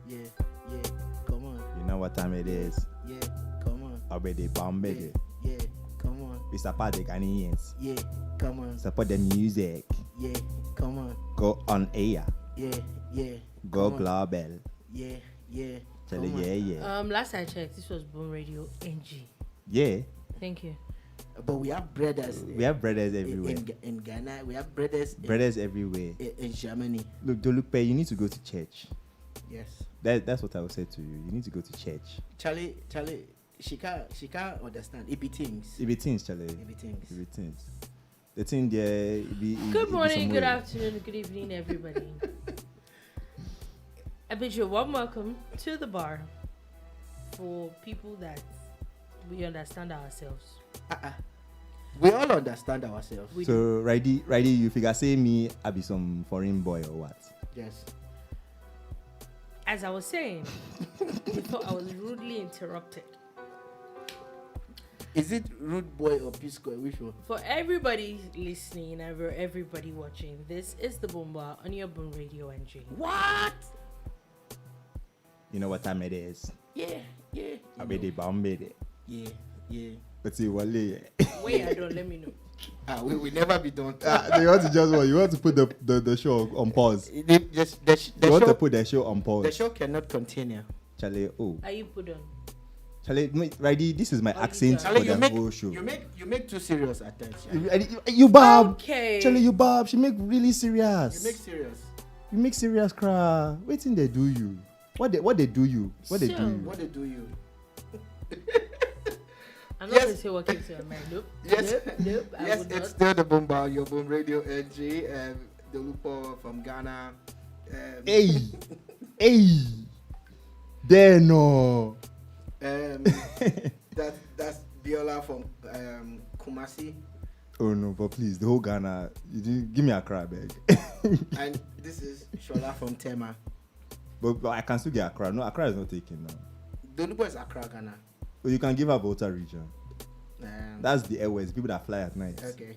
yeah, yeah, come on. You know what time it is. Yeah, come on. Already bombed. Yeah, come on. We support the Ghanaians. Yeah, come on. Support the music. Yeah, come on. Go on air. Yeah, yeah. Go come on. global. Yeah, yeah. Tell come it, on. yeah. Last I checked, this was BoomradioNG. Yeah. Thank you. But we have brothers. We have brothers everywhere. In Ghana, we have brothers. Brothers everywhere. In Germany. Look, Dolupe, you need to go to church. Yes. That's what I would say to you. You need to go to church. Charlie, she can't understand. It be things. It be things, Charlie. It be things. It be things. The thing there. Good morning, good afternoon, good evening, everybody. I bid you a warm welcome to the bar for people that we understand ourselves. We all understand ourselves. We So, Righty, you figure say me, I be some foreign boy or what? Yes. As I was saying, before I was rudely interrupted. Is it Rude Boy or Pisco? Which one? For everybody listening and for everybody watching, this is the Boom Bar on your BoomradioNG. What? You know what time it is? Yeah. I be the bomb it. Yeah. But see, Wale. Wait, I don't, let me know. We will never be done. You want to just what? You want to put the show on pause. You want to put the show on pause. The show cannot continue. Charlie, Are you put on? Charlie, Righty, this is my Oh, accent Charlie, for the whole show. You make too serious at times. You Bob. Okay. Charlie, you Bob. She make really serious. You make serious. You make serious cry. Waiting they do you. What they do you? What they do you? What they do you? I'm not going to say what came to your mind. Nope. Yes. Nope. I Yes, would it's not. still the Boom Bar, your BoomradioNG, the Lupo from Ghana. Hey. There no. That's Biola from Kumasi, Oh no, but please, the whole Ghana. You didn't give me a cry, beg. and this is Shola from Tema. but I can still get Accra. No, Accra is not taken now. The Lupo is Accra, Ghana. But you can give her Volta region. That's the airways, people that fly at night. Okay.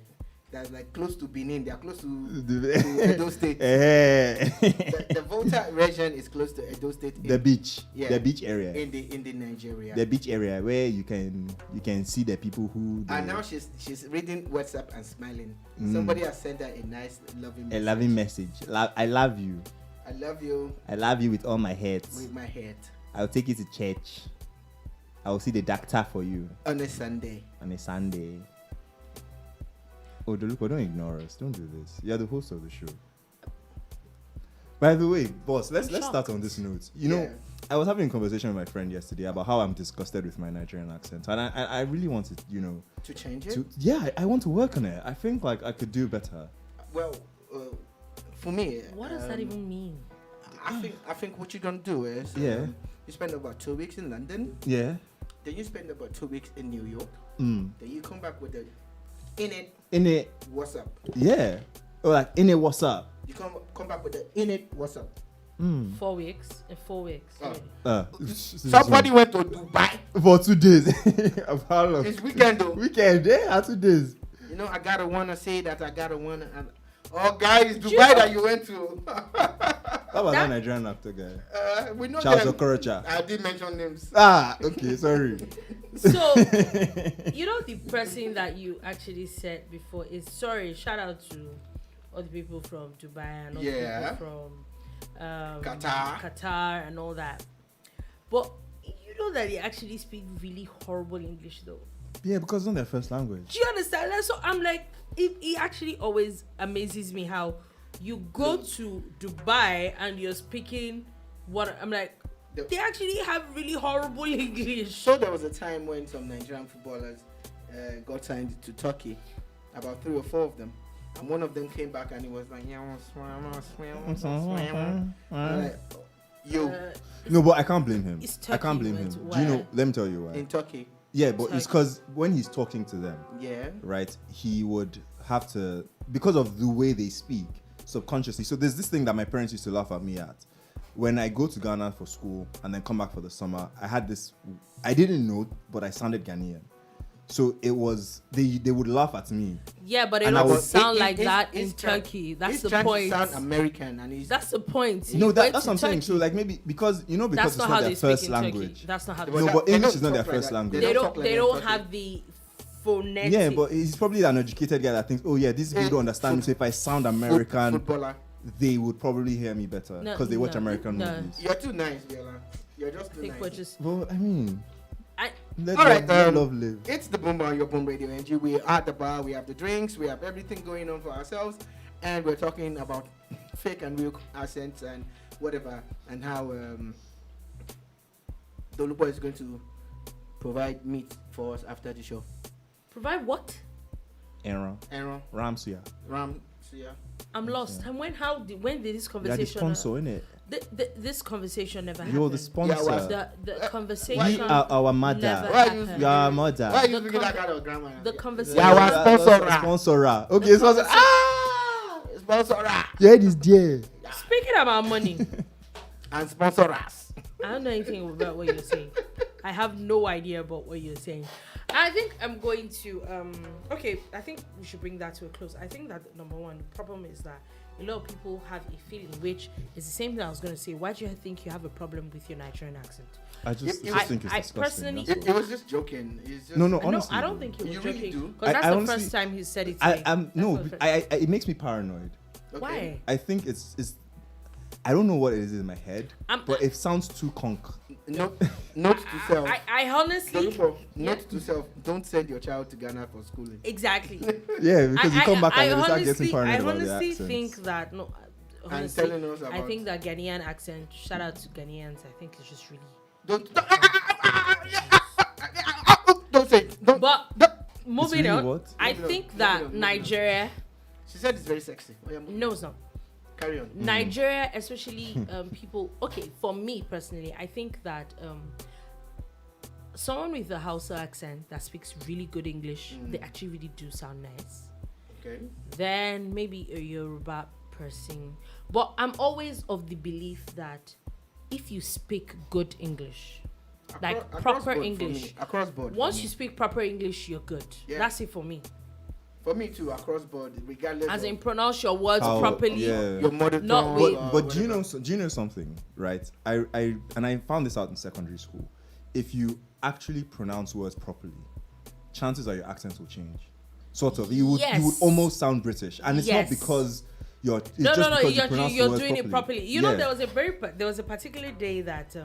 That's like close to Benin. They are close to The Edo State. The Volta region is close to Edo State. The beach. Yeah. The beach area. In the Nigeria. The beach area where you can see the people who. And now she's reading WhatsApp and smiling. Somebody has sent her a nice loving message. A loving message. I love you. I love you I love you with all my heart. with my head. I'll take you to church. I'll see the doctor for you On a Sunday. on a Sunday. Oh, Dolupo, don't ignore us. Don't do this. You're the host of the show. By the way, boss, let's start on this note. You know, I was having a conversation with my friend yesterday about how I'm disgusted with my Nigerian accent, and I really wanted, To change it? I want to work on it. I think like I could do better. Well, for me, What does that even mean? I think what you're gonna do is Yeah. you spend about 2 weeks in London, Yeah. then you spend about 2 weeks in New York, Then you come back with the in it in it. what's up. Yeah. Or like in it. What's up? You come back with the in it what's up. 4 weeks. In 4 weeks. Oh. Really. Somebody went to Dubai. for 2 days. Of how long? It's weekend though. Weekend, 2 days. You know, I gotta wanna say that oh guys, Dubai that you went to. How about that Nigerian actor guy? We know Charles them. Okorocha. I did mention names. Okay, sorry. So, you know, the person that you actually said before is sorry. Shout out to all the people from Dubai and all the people from Qatar and all that. But you know that they actually speak really horrible English, though. Yeah, because it's not their first language. Do you understand? Like, so I'm like, it actually always amazes me how you go to Dubai and you're speaking what I'm like. They actually have really horrible English. So there was a time when some Nigerian footballers got signed to Turkey, about 3 or 4 of them, and one of them came back and he was like, "Yeah, like, yo." No, but I can't blame him. It's I can't blame Turkey, him. but Do you know? why? Let me tell you why. In Turkey. Yeah, but it's Turkey. because when he's talking to them, Yeah. right, he would have to, because of the way they speak, subconsciously. So there's this thing that my parents used to laugh at me at. When I go to Ghana for school and then come back for the summer, I had this, I didn't know, but I sounded Ghanaian. So it was they would laugh at me. Yeah, but it And I don't was- sound like that in Turkey. That's he's the trying point. to sound American, and he's That's the point. No, You that's went what to I'm saying. Turkey. So like maybe because That's it's not not how their they speak first in language. Turkey. That's not how they But No, speak. but they English don't is not talk their like first that. language. They talk don't. like They that in don't Turkey. have the phonetic. Yeah, but he's probably an educated guy that thinks, oh yeah, these people don't understand me. So if I sound American, footballer. they would probably hear me better No, because they watch no, American no. movies. You're too nice, Bella. You're just I too think nice. we're just. Well, I mean, I- let All right, love live. It's the Boom on your Boom Radio NG. We're at the bar. We have the drinks. We have everything going on for ourselves, and we're talking about fake and real accents and whatever, and how Dolupo is going to provide meat for us after the show. Provide what? Aaron, Aaron, Ramsuya. Ram, Sia. I'm lost. And when did this You're the conversation? sponsor, innit? This conversation never happened. You're the sponsor. Yeah, well, The conversation. You are our mother. never Why are you- happened. You are our mother. Why are you The speaking that con- kind of grammar? The conversation. Yeah, our sponsor. Sponsor. Okay, The sponsor. conversation- Ah! Sponsor Your head is there. Speaking about money, and sponsor us. I don't know anything about what you're saying. I have no idea about what you're saying. I think I'm going to okay, I think we should bring that to a close. I think that number one, the problem is that a lot of people have a feeling, which is the same thing I was going to say. Why do you think you have a problem with your Nigerian accent? I just I- think it's I disgusting. personally- that's It all. was just joking. It's just, No, no, No, honestly. I don't think he was You really joking. do? Because I that's the honestly- first time he said it to me. I'm no. That's the first- It makes me paranoid. Okay. Why? I think it's. I don't know what it is in my head, I'm- but it sounds too conk. Note to self. I honestly Dolupo, Yeah. note to self. Don't send your child to Ghana for schooling. exactly. Yeah, because you come back I and you start honestly, getting paranoid I about the honestly accents. think that no. And Honestly, telling us about. I think that Ghanaian accent. Shout out to Ghanaians. I think it's just really. Don't say it. Don't. But don't. moving really on, what? I Moving on, think moving that on, moving on. Nigeria. She said it's very sexy. Oh, yeah, No, it's not. carry on. Nigeria, especially people. Okay, for me personally, I think that someone with a Hausa accent that speaks really good English, they actually really do sound nice. Okay. Then maybe a Yoruba person. But I'm always of the belief that if you speak good English, like Across proper board for English, me. Across board. once for you me. speak proper English, you're good. Yeah. That's it for me. For me too, across board, regardless. As of in pronounce your words How- properly. yeah. your mother Not tongue. with- or But do you whatever. know something, right? I found this out in secondary school. If you actually pronounce words properly, chances are your accent will change. Sort of. You would Yes. almost sound British, and it's Yes. not because you're. It's No, just no, because you you're pronounce the you're words doing it properly. You know, Yeah. there was a particular day that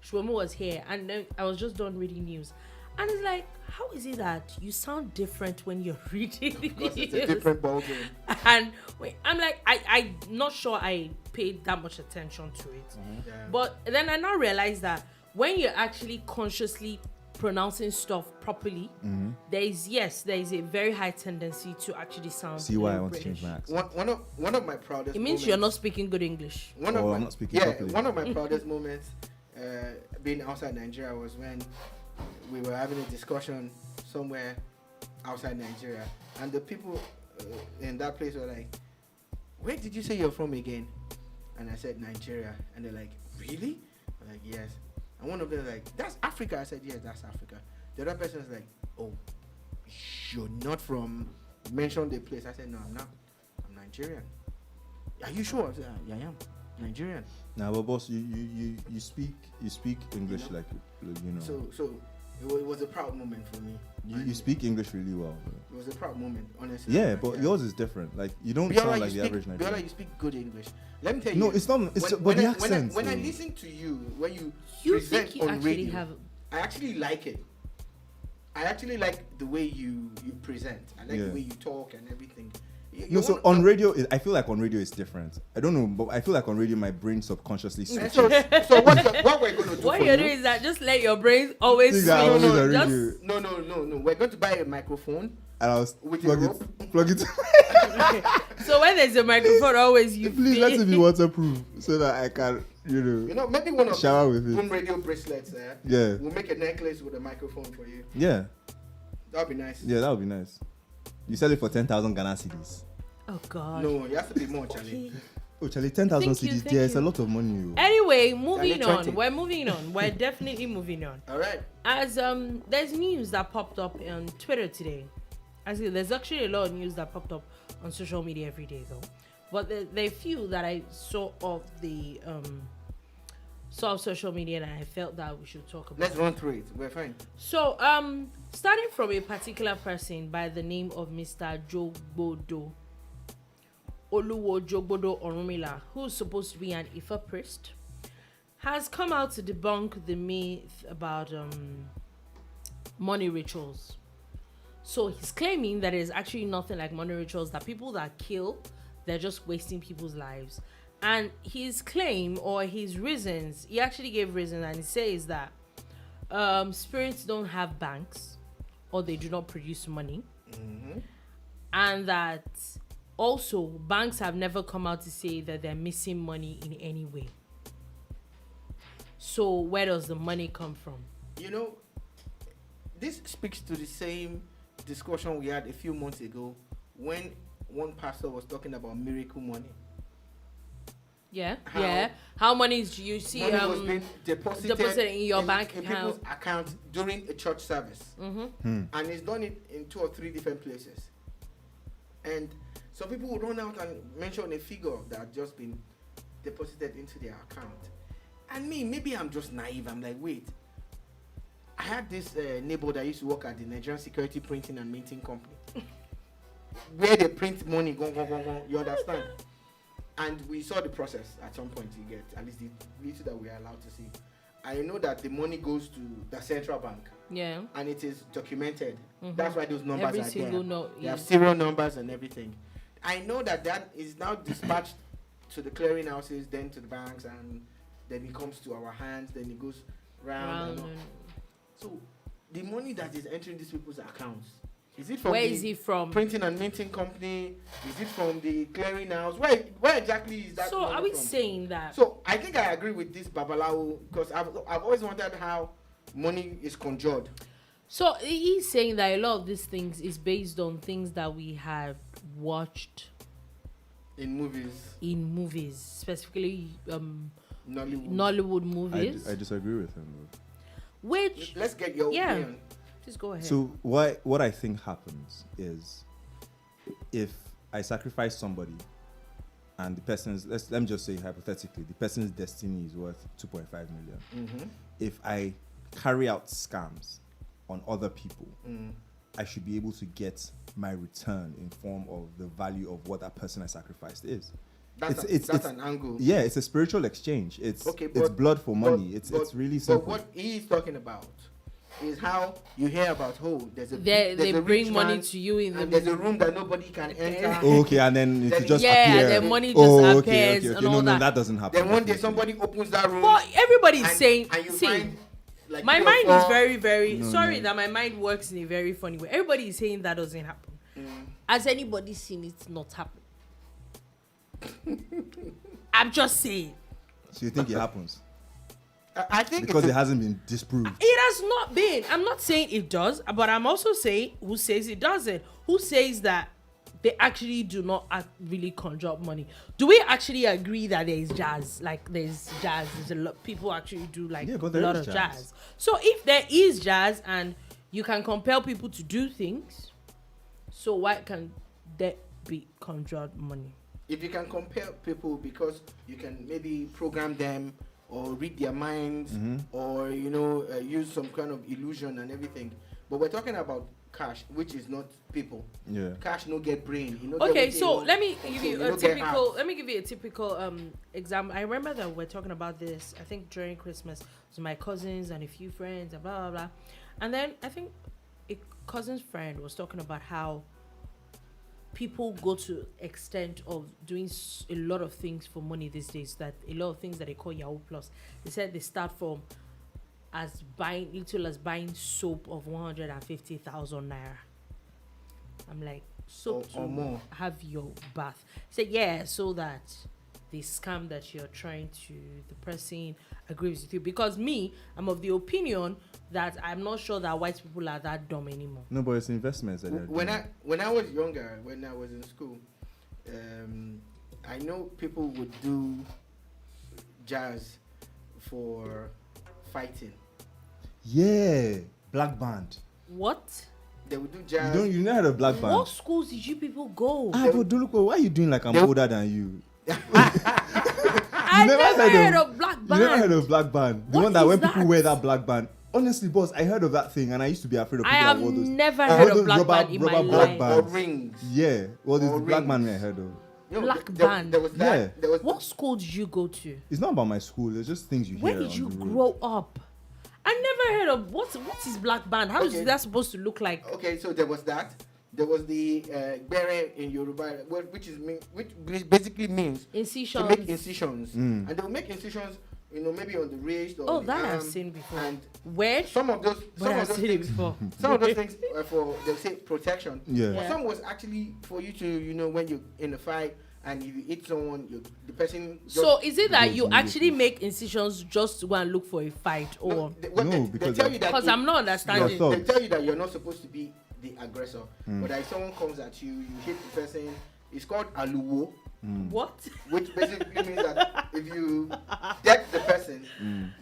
Shwomo was here, and then I was just done reading news, and it's like, how is it that you sound different when you're reading the Because it's a news? different ballgame. And wait, I'm like, I'm not sure I paid that much attention to it. Yeah. But then I now realize that when you're actually consciously pronouncing stuff properly, there is a very high tendency to actually sound. See why I little want to change my British. accent. One of my proudest. It means moments, you're not speaking good English. One of Oh, my, I'm not speaking yeah, properly. one of my proudest moments being outside Nigeria was when we were having a discussion somewhere outside Nigeria, and the people in that place were like, "Where did you say you're from again?" And I said Nigeria, and they're like, "Really?" I'm like, "Yes." And one of them was like, "That's Africa." I said, "Yes, that's Africa." The other person was like, "Oh, you're not from." Mention the place. I said, "No, I'm not. I'm Nigerian." Are you sure? I said, "Yeah, I am Nigerian." Now, but boss, you speak English You know? like you know. So it was a proud moment for me. you speak English really well. Bro. It was a proud moment, honestly. Yeah, but yours is different. Like you don't Biola, sound like you the speak, average Biola, Nigerian. you speak good English. Let me tell you. No, it's not. It's but the accent. When I though. listen to you, when you You present think you on actually radio, have? I actually like it. I actually like the way you present. I like the Yeah. way you talk and everything. No, so on radio, I feel like on radio is different. I don't know, but I feel like on radio, my brain subconsciously And switches. so what we're going to do What for you're you? doing is that just let your brain always Think switch. that always no, on Just- radio. No. We're going to buy a microphone. And I was With a plug rope? it, plug it. So when there's a microphone, always you Please let it be waterproof so that I can, You know, maybe one of Shower with it. Boom Radio bracelets. Yeah. We'll make a necklace with a microphone for you. Yeah, That'd be nice. yeah, that would be nice. You sell it for 10,000 Ghana cedis. Oh God. No, it has to be more, Charlie. Okay. Oh, Charlie, 10,000 CDs. There's a lot of money. Anyway, moving on. We're moving on. We're definitely moving on. All right. As there's news that popped up on Twitter today. There's actually a lot of news that popped up on social media every day, though. But there are few that I saw of the social media, and I felt that we should talk about. Let's run through it. We're fine. So, starting from a particular person by the name of Mr. Jogbodo. Oluwo Jogbodo Orunmila, who's supposed to be an Ifa priest, has come out to debunk the myth about money rituals. So he's claiming that it's actually nothing like money rituals, that people that kill, they're just wasting people's lives. And his claim, or his reasons, he actually gave reasons, and he says that spirits don't have banks, or they do not produce money. Mm-hmm. And that also, banks have never come out to say that they're missing money in any way. So where does the money come from? You know, this speaks to the same discussion we had a few months ago when one pastor was talking about miracle money. Yeah, How money do you see money was being deposited in your bank in people's account during a church service. Mm-hmm. And it's done it in 2 or 3 different places. And so people will run out and mention a figure that had just been deposited into their account. And maybe I'm just naive. I'm like, wait. I had this neighbor that used to work at the Nigerian Security Printing and Minting Company. Where they print money, go, you understand? And we saw the process at some point, you get, at least the little that we are allowed to see. I know that the money goes to the central bank. Yeah. And it is documented. Mm-hmm. That's why those numbers Every are single there. Note, they have serial numbers and everything. I know that is now dispatched to the clearinghouses, then to the banks, and then it comes to our hands, then it goes round. So the money that is entering these people's accounts, is it from where is it from? Printing and Minting Company? Is it from the clearinghouse? Where exactly is that? So are we saying that? So I think I agree with this Babalawo, because I've always wondered how money is conjured. So he's saying that a lot of these things is based on things that we have watched in movies, specifically Nollywood movies. I disagree with him, though. Which, let's get your opinion. Just go ahead. So what I think happens is, if I sacrifice somebody and the person's, let me just say hypothetically, the person's destiny is worth 2.5 million. Mm-hmm. If I carry out scams on other people, I should be able to get my return in form of the value of what that person I sacrificed is. That's an angle. Yeah, it's a spiritual exchange. It's blood for money. It's really simple. But what he's talking about is how you hear about they bring money to you in and there's a room that nobody can enter. Okay, and then it just appears. Yeah, the money just appears. Okay. No, that doesn't happen. Then one day somebody opens that room. But everybody's saying, and you find, like, my mind is very, very sorry that my mind works in a very funny way. Everybody is saying that doesn't happen. Has anybody seen it not happen? I'm just saying. So you think it happens? I think because it hasn't been disproved. It has not been. I'm not saying it does, but I'm also saying who says it doesn't. Who says that they actually do not really conjure up money? Do we actually agree that there is jazz? Like there's jazz. There's a lot. People actually do like a lot of jazz. So if there is jazz and you can compel people to do things, so why can there be conjured money? If you can compel people because you can maybe program them or read their minds, or use some kind of illusion and everything. But we're talking about cash, which is not people. Yeah. Cash no get brain. Okay, so let me give you a typical. Let me give you a typical example. I remember that we're talking about this. I think during Christmas, so my cousins and a few friends and blah blah blah, and then I think a cousin's friend was talking about how people go to extent of doing a lot of things for money these days, that a lot of things that they call Yahoo Plus. They said they start from buying soap of 150,000 naira. I'm like, soap or more. Have your bath. Say so that the scam that you're trying to, the person agrees with you. Because I'm of the opinion that I'm not sure that white people are that dumb anymore. No, but it's investments. When I was younger, when I was in school, I know people would do jazz for fighting. Yeah, black band. What? They would do jazz. You never heard of black band? What schools did you people go? But Doluko, why are you doing like I'm older than you? I never heard of black band. You never heard of black band? The What one that is when that? people wear that black band. Honestly, boss, I heard of that thing and I used to be afraid of people I that have wore those. never heard those of black rubber- band in my rubber black life. bands. Or rings. Yeah, well, there's Or the black rings. band I heard of. You know, Black there, band. There was that. Yeah. There was What school did you go to? It's not about my school. It's just things you hear. Where did on you the road. grow up? I never heard of what is black band? How is Okay. that supposed to look like? Okay, so there was that. There was the bere in Yoruba, which basically means to Incisions. make incisions, Mm. and they will make incisions, maybe on the wrist or Oh, the that arm, I've seen before. And Where? some of those, But I've seen it things, before. some of those things are for they'll say protection. Yeah. But Yeah. some was actually for you to, when you're in a fight and if you hit someone, the person. So is it that Goes you immediately. actually make incisions just to go and look for a fight, or No, they because tell you that because if- I'm not Your understanding? thought. They tell you that you're not supposed to be the aggressor, Mm. but if someone comes at you, you hit the person. It's called aluwo, What? which basically means that if you deck the person,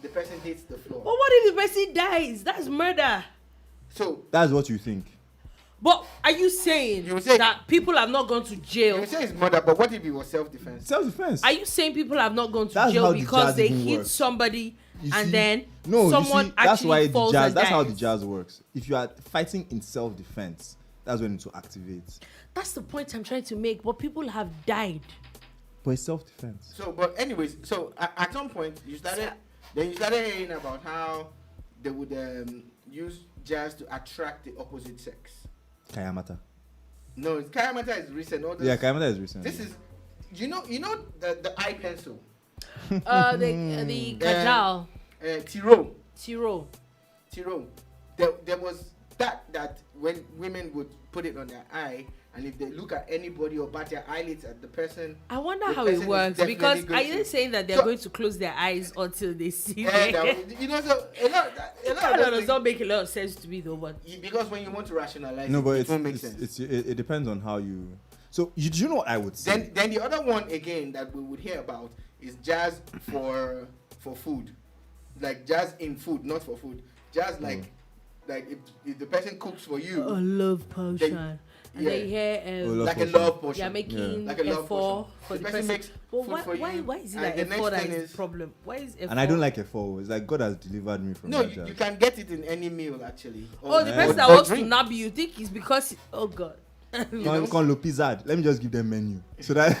the person hits the floor. But what if the person dies? That's murder. So That's what you think. But are you saying You say- that people have not gone to jail? you say it's murder, but what if it was self-defense? Self-defense. Are you saying people have not gone to That's how jail the because jazz they even hit works. somebody You and see- then No, someone you see, that's actually why the falls jazz. and That's how the dies? jazz works. If you are fighting in self-defense, that's when it will activate. That's the point I'm trying to make. But people have died. But it's self-defense. So, but anyways, so at some point you started hearing about how they would use jazz to attract the opposite sex. Kayamata. No, Kayamata is recent. All this, Yeah, Kayamata is recent. This is, the eye pencil, The kajal, Tiro. There was that when women would put it on their eye, and if they look at anybody or bat their eyelids at the person, I wonder the how person it is works, definitely because going are you to- saying that they're So- going to close their eyes until they see yeah, it? so a lot That of does those not make a lot of sense to me though. But things, because when you want to rationalize No, it, but it won't make sense. it depends on how you. So do you know what I would say? Then the other one again that we would hear about is jazz for food, like jazz in food, not for food. Jazz like if the person cooks for you, a love potion, Then- and yeah. they hear love like potion. a love potion. you're making Like a love F4 potion. for The the person person. makes But food why, for you, why is it and like the F4 next that thing is is- the problem? Why is F4? And I don't like F4. It's like God has delivered me from No, that you jazz. can get it in any meal actually. Oh, the Yeah. person that or wants to drink. nab you think it's because oh god. Con Lopizad. Let me just give them menu so that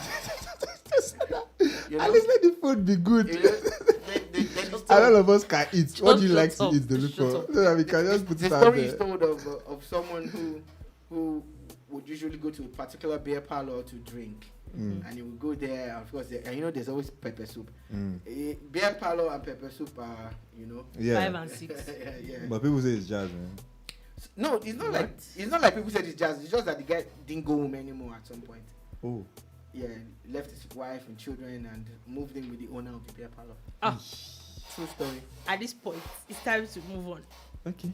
You at know? least let the food be good. You know, And all of us can eat. What do you Shut like to up. eat, the look Shut for? up. So that we can just put the it out story is there. told of someone who would usually go to a particular beer parlor to drink, and he would go there. And of course, and there's always pepper soup. Beer parlor and pepper soup are, Yeah. 5 and 6. yeah. But people say it's jazz, man. No, it's not like people said it's jazz. It's just that the guy didn't go home anymore at some point. Oh. Yeah, left his wife and children and moved in with the owner of the beer parlor. Ah, True story. at this point, it's time to move on. Okay.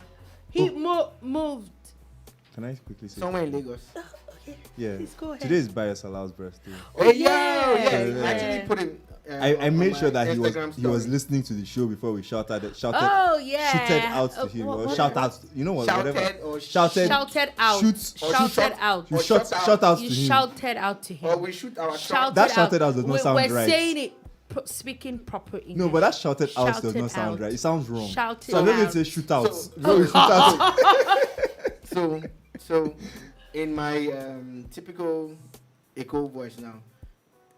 He moved. Can I quickly say Somewhere in something? Lagos. Okay, Yeah. please go ahead. Today is Bias Alau's birthday. Oh yeah. yeah. He actually put him. I on made my sure that he was Instagram listening to the show before we shouted Oh yeah. shouted out to him or shout out. You know what? Shouted Whatever. or Shouted. Shouted out. Shoot. Shouted out. You Or shout shout out to You him. shouted out to him. Or we shoot our Shouted That out. shouted out does not sound We're right. saying it speaking proper English. No, but that shouted out does Shouted not sound out. right. It sounds wrong. Shouted So I'm not going out. to say shoot out. So- No, we shoot out. So in my typical Echo voice now,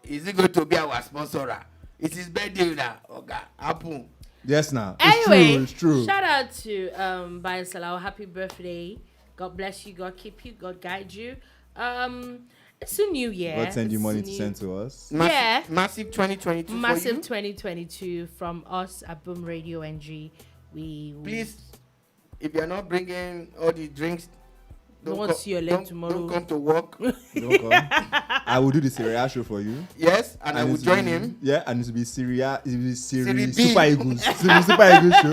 is it going to be our sponsor? It is birthday now. Okay, Apple. Yes, now. Anyway, It's true. shout out to Bayosalau. Happy birthday. God bless you. God keep you. God guide you. It's a new year. God send you It's money a to new- send to us. Yeah. Massive 2022 Massive for you. 2022 from us at BoomradioNG. Please, if you are not bringing all the drinks, No one see your leg tomorrow. Don't come to work. Don't come. I will do the Syria show for you. Yes, and I will it join be- him. Yeah, and it will be Syria. It will be Serie B. Super Eagles. It will be Super Eagles show.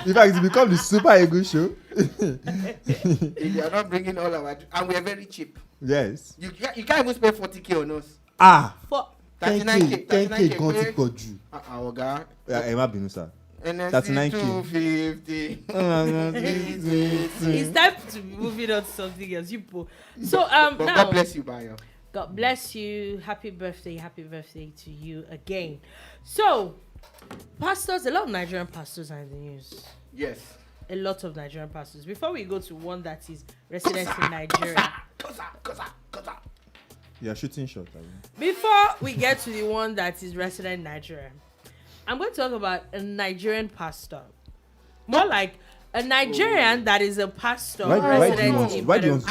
In fact, it will become the Super Eagles show. If you are not bringing all our, and we are very cheap. Yes. You can't even spend 40K on us. Ah. 39K. 10K gone to Koju. Oga. Emma Binusa. NSC 250. It's time to be moving on to something else. You po. So now. God bless you, Bayo. God bless you. Happy birthday to you again. So, pastors, a lot of Nigerian pastors are in the news. Yes. A lot of Nigerian pastors. Before we go to one that is resident in Nigeria. Yeah, shooting shot. Before we get to the one that is resident in Nigeria, I'm going to talk about a Nigerian pastor. More like a Nigerian that is a pastor. Why do you want to drag us?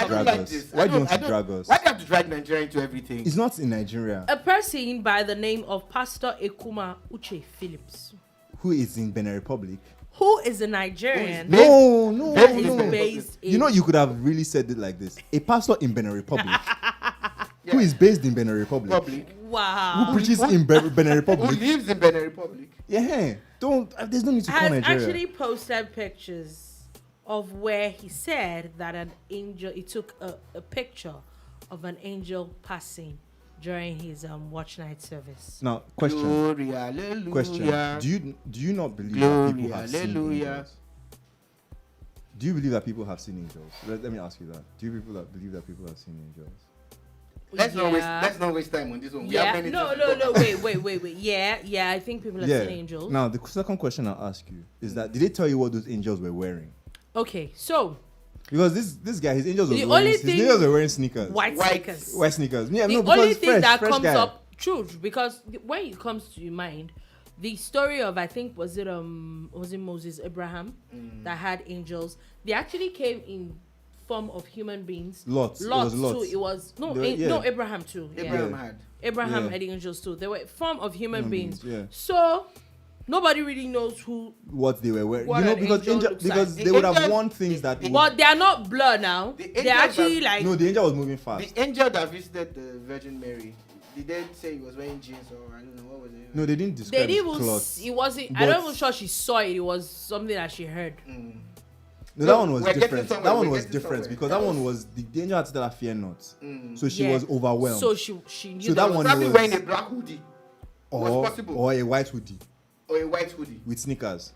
Why do you want to drag us? Why do you have to drag Nigeria into everything? It's not in Nigeria. A person by the name of Pastor Ekuma Uche Phillips. Who is in Benin Republic? Who is a Nigerian? No. Based in... You know, you could have really said it like this. A pastor in Benin Republic. Yeah. Who is based in Benin Republic. Wow. Who preaches in Benin Republic. Who lives in Benin Republic. Yeah. There's no need to call Nigeria. Has actually posted pictures of where he said that an angel, he took a picture of an angel passing during his watch night service. Now, question. Glory, hallelujah. Question. Do you not believe that people have seen angels? Do you believe that people have seen angels? Let me ask you that. Do you believe that people have seen angels? Let's not waste time on this one. No, wait. Yeah, I think people have seen angels. Now, the second question I'll ask you is that did they tell you what those angels were wearing? Okay, so because this guy, his angels were wearing sneakers. White sneakers. Yeah, the only thing that comes up, true, because when it comes to your mind, the story of, I think, was it Moses, Abraham, that had angels. They actually came in form of human beings. Lot too. It was Abraham too. Abraham had angels too. They were form of human beings. Yeah. So nobody really knows what they were wearing. Because they would have worn things that. But they are not blur now. They're actually No, the angel was moving fast. The angel that visited the Virgin Mary. Did they say he was wearing jeans or I don't know what was it? No, they didn't describe his clothes. It wasn't. I'm not even sure she saw it. It was something that she heard. No, that one was different. That one was different because that one was the angel had to tell her fear not. So she was overwhelmed. So she knew. So that one was wearing a black hoodie. Or a white hoodie. With sneakers.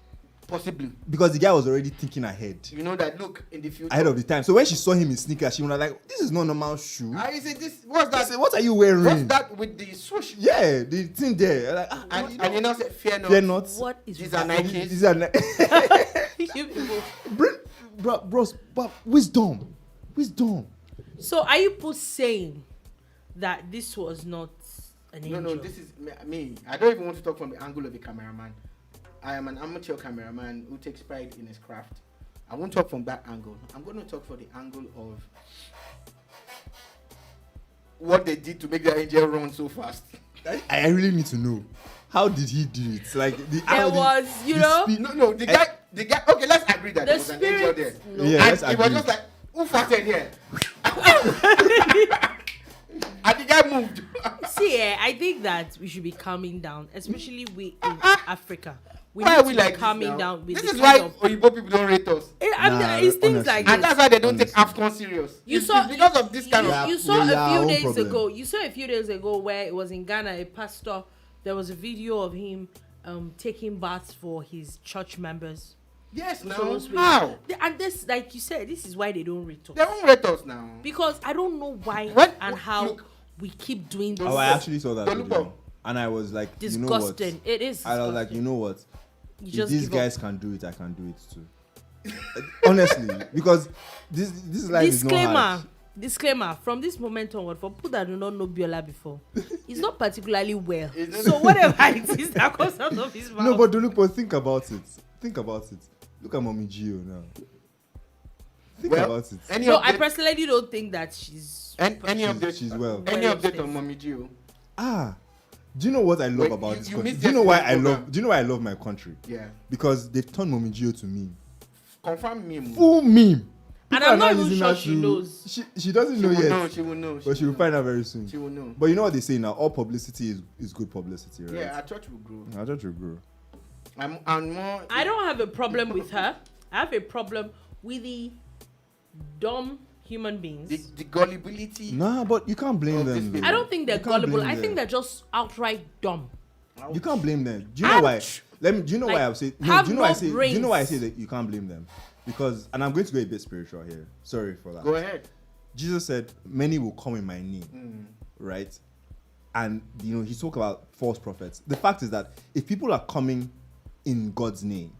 Possibly. Because the guy was already thinking ahead. You know that look in the future. Ahead of the time. So when she saw him in sneakers, she was like, this is not normal shoe. I said, what's that? Said, what are you wearing? What's that with the swoosh? Yeah, the thing there. Like, and you know, said, fear not. Fear not. What is These are Nikes. These are Bros, but wisdom. So are you saying that this was not an angel? No, this is me. I don't even want to talk from the angle of a cameraman. I am an amateur cameraman who takes pride in his craft. I won't talk from that angle. I'm going to talk from the angle of what they did to make the angel run so fast. I really need to know. How did he do it? Like the guy. Okay, let's agree that there was an angel there. No. Yeah, and it was just like, who farted here? And the guy moved. See, I think that we should be calming down, especially we in Africa. Why are we like calming down? With this is why Oyibo people don't rate us. It's things like this. And that's why they don't take AFCON serious. It's because of this kind of. You saw a few days ago. You saw a few days ago where it was in Ghana. A pastor. There was a video of him taking baths for his church members. Yes, now how? And this, like you said, this is why they don't rate us. They don't rate us now because I don't know why and how we keep doing this. Oh, I actually saw that video, and I was like, disgusting. You know what? It is. I was like, you know what? If these guys can do it, I can do it too. Honestly, because this life is not hard. Disclaimer, from this moment onward, for people that do not know Biola before, he's not particularly well. So whatever it is that comes out of his mouth. No, but Dolupo, think about it. Look at Mommy Gio now. Think about it. I personally don't think that she's she's well. Any update on Mommy Gio? Do you know what I love about this country? Do you know why I love my country? Yeah. Because they've turned Mommy Gio to meme. Confirm meme. Full meme. And I'm not even sure she knows. She doesn't know yet. She will know. But she will find out very soon. She will know. But you know what they say now? All publicity is good publicity, right? Yeah, our church will grow. I don't have a problem with her. I have a problem with the dumb human beings. The gullibility. Nah, but you can't blame them. I don't think they're gullible. I think them. they're just outright dumb. You can't blame them. Do you know why? Do you know why I say? No, do you know why I say? Do you know why I say that you can't blame them? Because, and I'm going to go a bit spiritual here. Sorry for that. Go ahead. Jesus said, "Many will come in my name," right? And he talked about false prophets. The fact is that if people are coming in God's name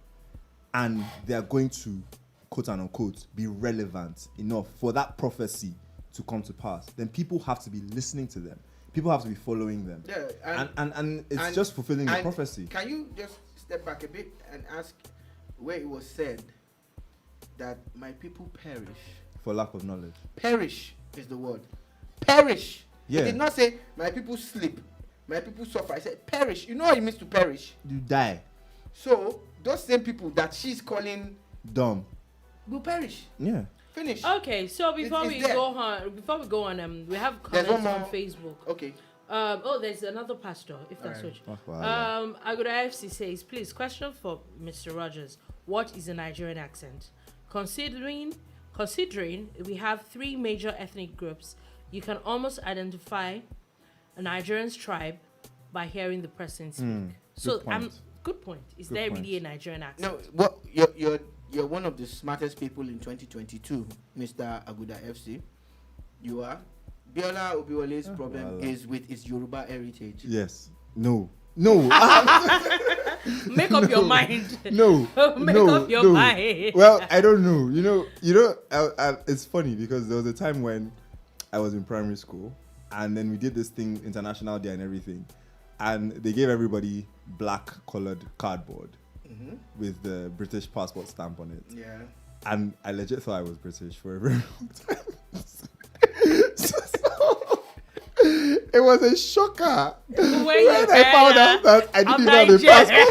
and they are going to, quote and unquote, be relevant enough for that prophecy to come to pass, then people have to be listening to them. People have to be following them. Yeah, and it's just fulfilling the prophecy. Can you just step back a bit and ask where it was said that my people perish? For lack of knowledge. Perish is the word. Perish. Yeah. It did not say my people sleep, my people suffer. I said perish. You know what it means to perish? You die. So those same people that she's calling dumb will perish. Yeah. Finish. Okay, so before we go on, we have comments on Facebook. Okay. There's another pastor, if that's right. what. Aguda FC says, please, question for Mr. Rogers: what is a Nigerian accent? Considering we have 3 major ethnic groups, you can almost identify a Nigerian's tribe by hearing the person speak. Good point. Is there really a Nigerian accent? No, what you're one of the smartest people in 2022, Mr. Aguda FC. You are. Biola Obiwole's problem is with his Yoruba heritage. Yes. No. Make up your mind. No. Make up your mind. Well, I don't know. It's funny because there was a time when I was in primary school and then we did this thing, International Day and everything. And they gave everybody black colored cardboard with the British passport stamp on it. Yeah. And I legit thought I was British for a very long time. It was a shocker when I found out that I didn't even have a passport.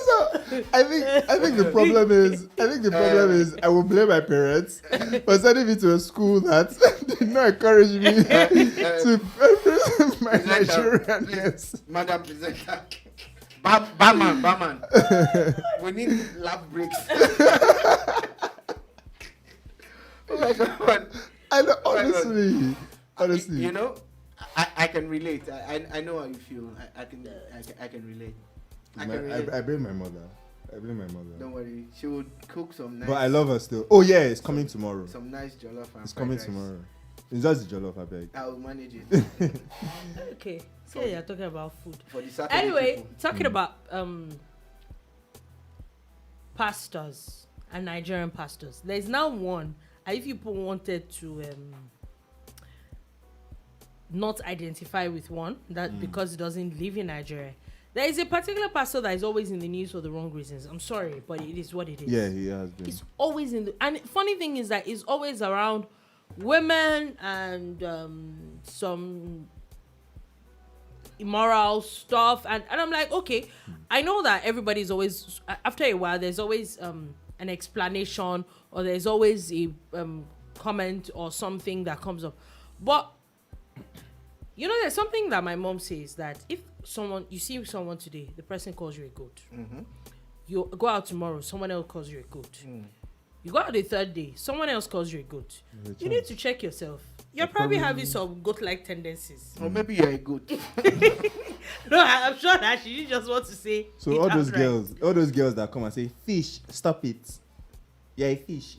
So I think the problem is I will blame my parents for sending me to a school that did not encourage me to represent my Nigerianness. Madam Presenter. Barman. We need lab breaks. Oh my God. I know, honestly. You know, I can relate. I know how you feel. I can relate. I blame my mother. Don't worry. She would cook some nice. But I love her still. Oh yeah, it's coming tomorrow. Some nice jollof. It's coming tomorrow. It's just the jollof, I beg. I will manage it. Okay. So you're talking about food. For the Saturday anyway, people. Talking about pastors and Nigerian pastors. There's now one. If people wanted to not identify with one, that because it doesn't live in Nigeria, there is a particular pastor that is always in the news for the wrong reasons. I'm sorry, but it is what it is. Yeah, he has been. It's always in the, and funny thing is that it's always around women and some immoral stuff, and I'm like, okay, I know that everybody's always, after a while there's always an explanation, or there's always a comment or something that comes up. But there's something that my mom says, that if you see someone today, the person calls you a goat. You go out tomorrow, someone else calls you a goat. You go out the third day, someone else calls you a goat. You need to check yourself. You're probably having some goat-like tendencies. Or maybe you're a goat. No, I'm sure that she just wants to say. So all those girls that come and say, fish, stop it. You're a fish.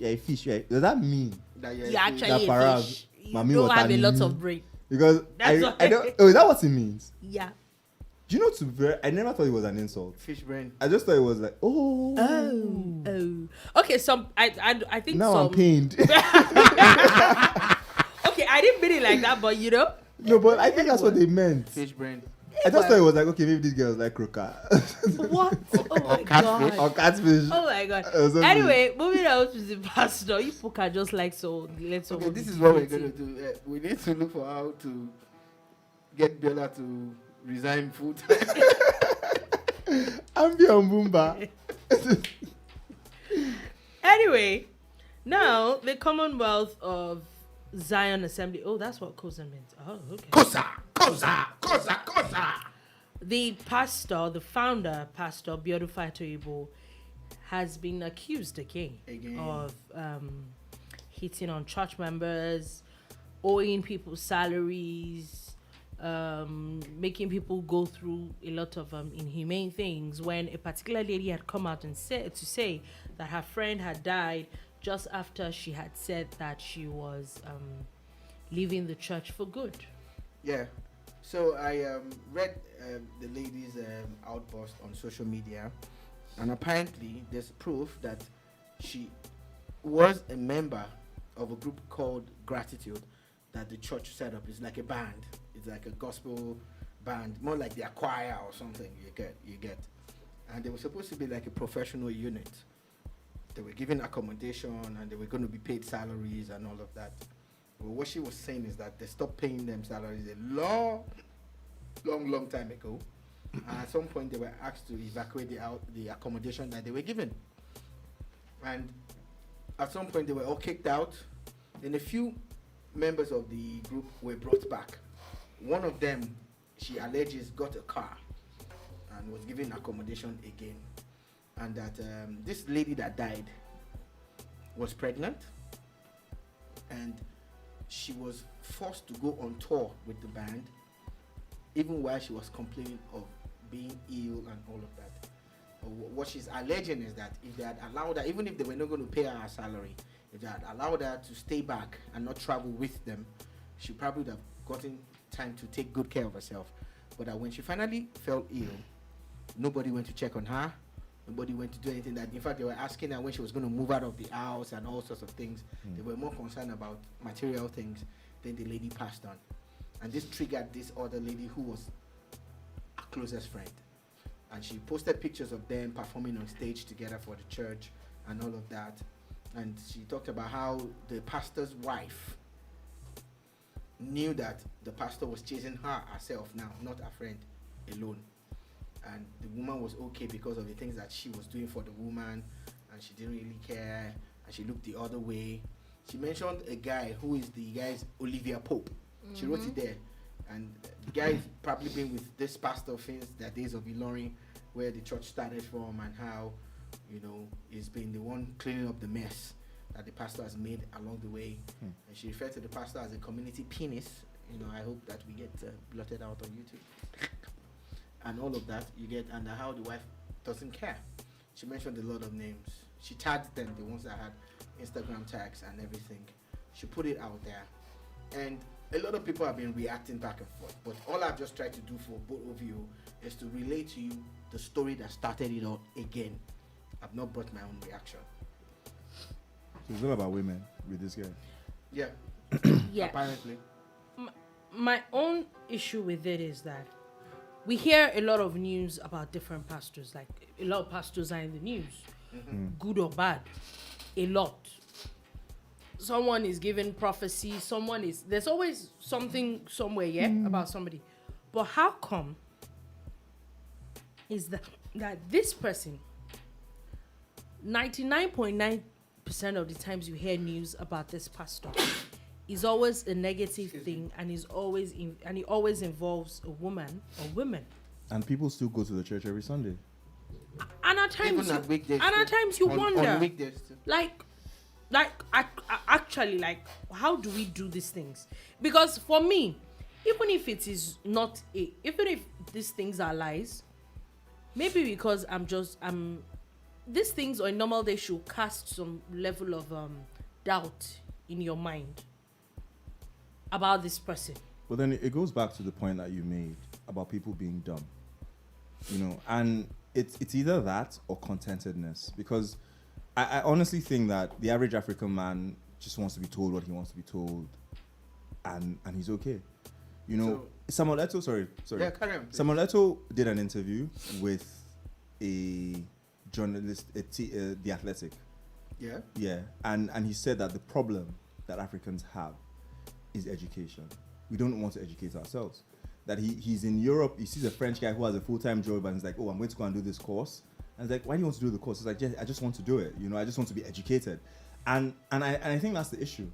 Does that mean that you're actually a fish? You don't have a lot of brain. Because I don't. Oh, is that what it means? Yeah. Do you know I never thought it was an insult. Fish brain. I just thought it was like, oh. Okay, I think now I'm pained. Okay, I didn't mean it like that, but No, but I think that's what they meant. Fish brain. I just thought it was like, okay, maybe these girls like croquet. What? Oh my God. Or catfish. Oh my God. Anyway, moving on to the pastor. You people can just like let's. Okay, this is what we're gonna do. We need to look for how to get Biola to resign full time. I'm beyond Boomba. Anyway, now the Commonwealth of Zion Assembly. Oh, that's what Kosa meant. Oh, okay. Kosa. The pastor, the founder, Pastor Biodu Fatoyibo, has been accused again. Of hitting on church members, owing people salaries, making people go through a lot of inhumane things, when a particular lady had come out and said to say that her friend had died just after she had said that she was leaving the church for good. Yeah. So I read the Ladies Outpost on social media, and apparently there's proof that she was a member of a group called Gratitude that the church set up. It's like a band. It's like a gospel band, more like the choir or something. You get. And they were supposed to be like a professional unit. They were given accommodation and they were going to be paid salaries and all of that. Well, what she was saying is that they stopped paying them salaries a long time ago. And at some point, they were asked to evacuate the accommodation that they were given. And at some point, they were all kicked out. Then a few members of the group were brought back. One of them, she alleges, got a car and was given accommodation again. And that this lady that died was pregnant. And she was forced to go on tour with the band, even while she was complaining of being ill and all of that. What she's alleging is that if they had allowed her, even if they were not going to pay her her salary, if they had allowed her to stay back and not travel with them, she probably would have gotten time to take good care of herself. But that when she finally fell ill, nobody went to check on her. Nobody went to do anything. That, in fact, they were asking her when she was going to move out of the house and all sorts of things. They were more concerned about material things. Then the lady passed on. And this triggered this other lady who was her closest friend. And she posted pictures of them performing on stage together for the church and all of that. And she talked about how the pastor's wife knew that the pastor was chasing her herself now, not her friend alone. And the woman was okay because of the things that she was doing for the woman, and she didn't really care, and she looked the other way. She mentioned a guy who is the guy's Olivia Pope. She wrote it there. And the guy has probably been with this pastor since the days of Ilorin, where the church started from, and how, he's been the one cleaning up the mess that the pastor has made along the way. And she referred to the pastor as a community penis. I hope that we get blotted out on YouTube. And all of that you get, and how the wife doesn't care. She mentioned a lot of names. She tagged them, the ones that had Instagram tags and everything. She put it out there, and a lot of people have been reacting back and forth. But all I've just tried to do for both of you is to relate to you the story that started it all again. I've not brought my own reaction. So it's all about women with this guy. Yeah. Yeah. Apparently. My own issue with it is that we hear a lot of news about different pastors. Like, a lot of pastors are in the news, good or bad, a lot. Someone is giving prophecy, there's always something somewhere, about somebody. But how come is that this person, 99.9% of the times you hear news about this pastor, is always a negative thing, and it always involves a woman or women. And people still go to the church every Sunday. And at times, even at weekdays, and at times you wonder, on weekdays too. I actually, how do we do these things? Because for me, even if it is not even if these things are lies, maybe because these things on a normal day should cast some level of doubt in your mind about this person. But then it goes back to the point that you made about people being dumb, and it's either that or contentedness. Because I honestly think that the average African man just wants to be told what he wants to be told, and he's okay. Samuel Eto'o, sorry. Yeah, carry on, please. Samuel Eto'o did an interview with a journalist at The Athletic. Yeah. Yeah, and he said that the problem that Africans have is education. We don't want to educate ourselves. That he's in Europe, he sees a French guy who has a full-time job, and he's like, I'm going to go and do this course. And he's like, why do you want to do the course? He's like, I just want to do it. I just want to be educated. And I think that's the issue.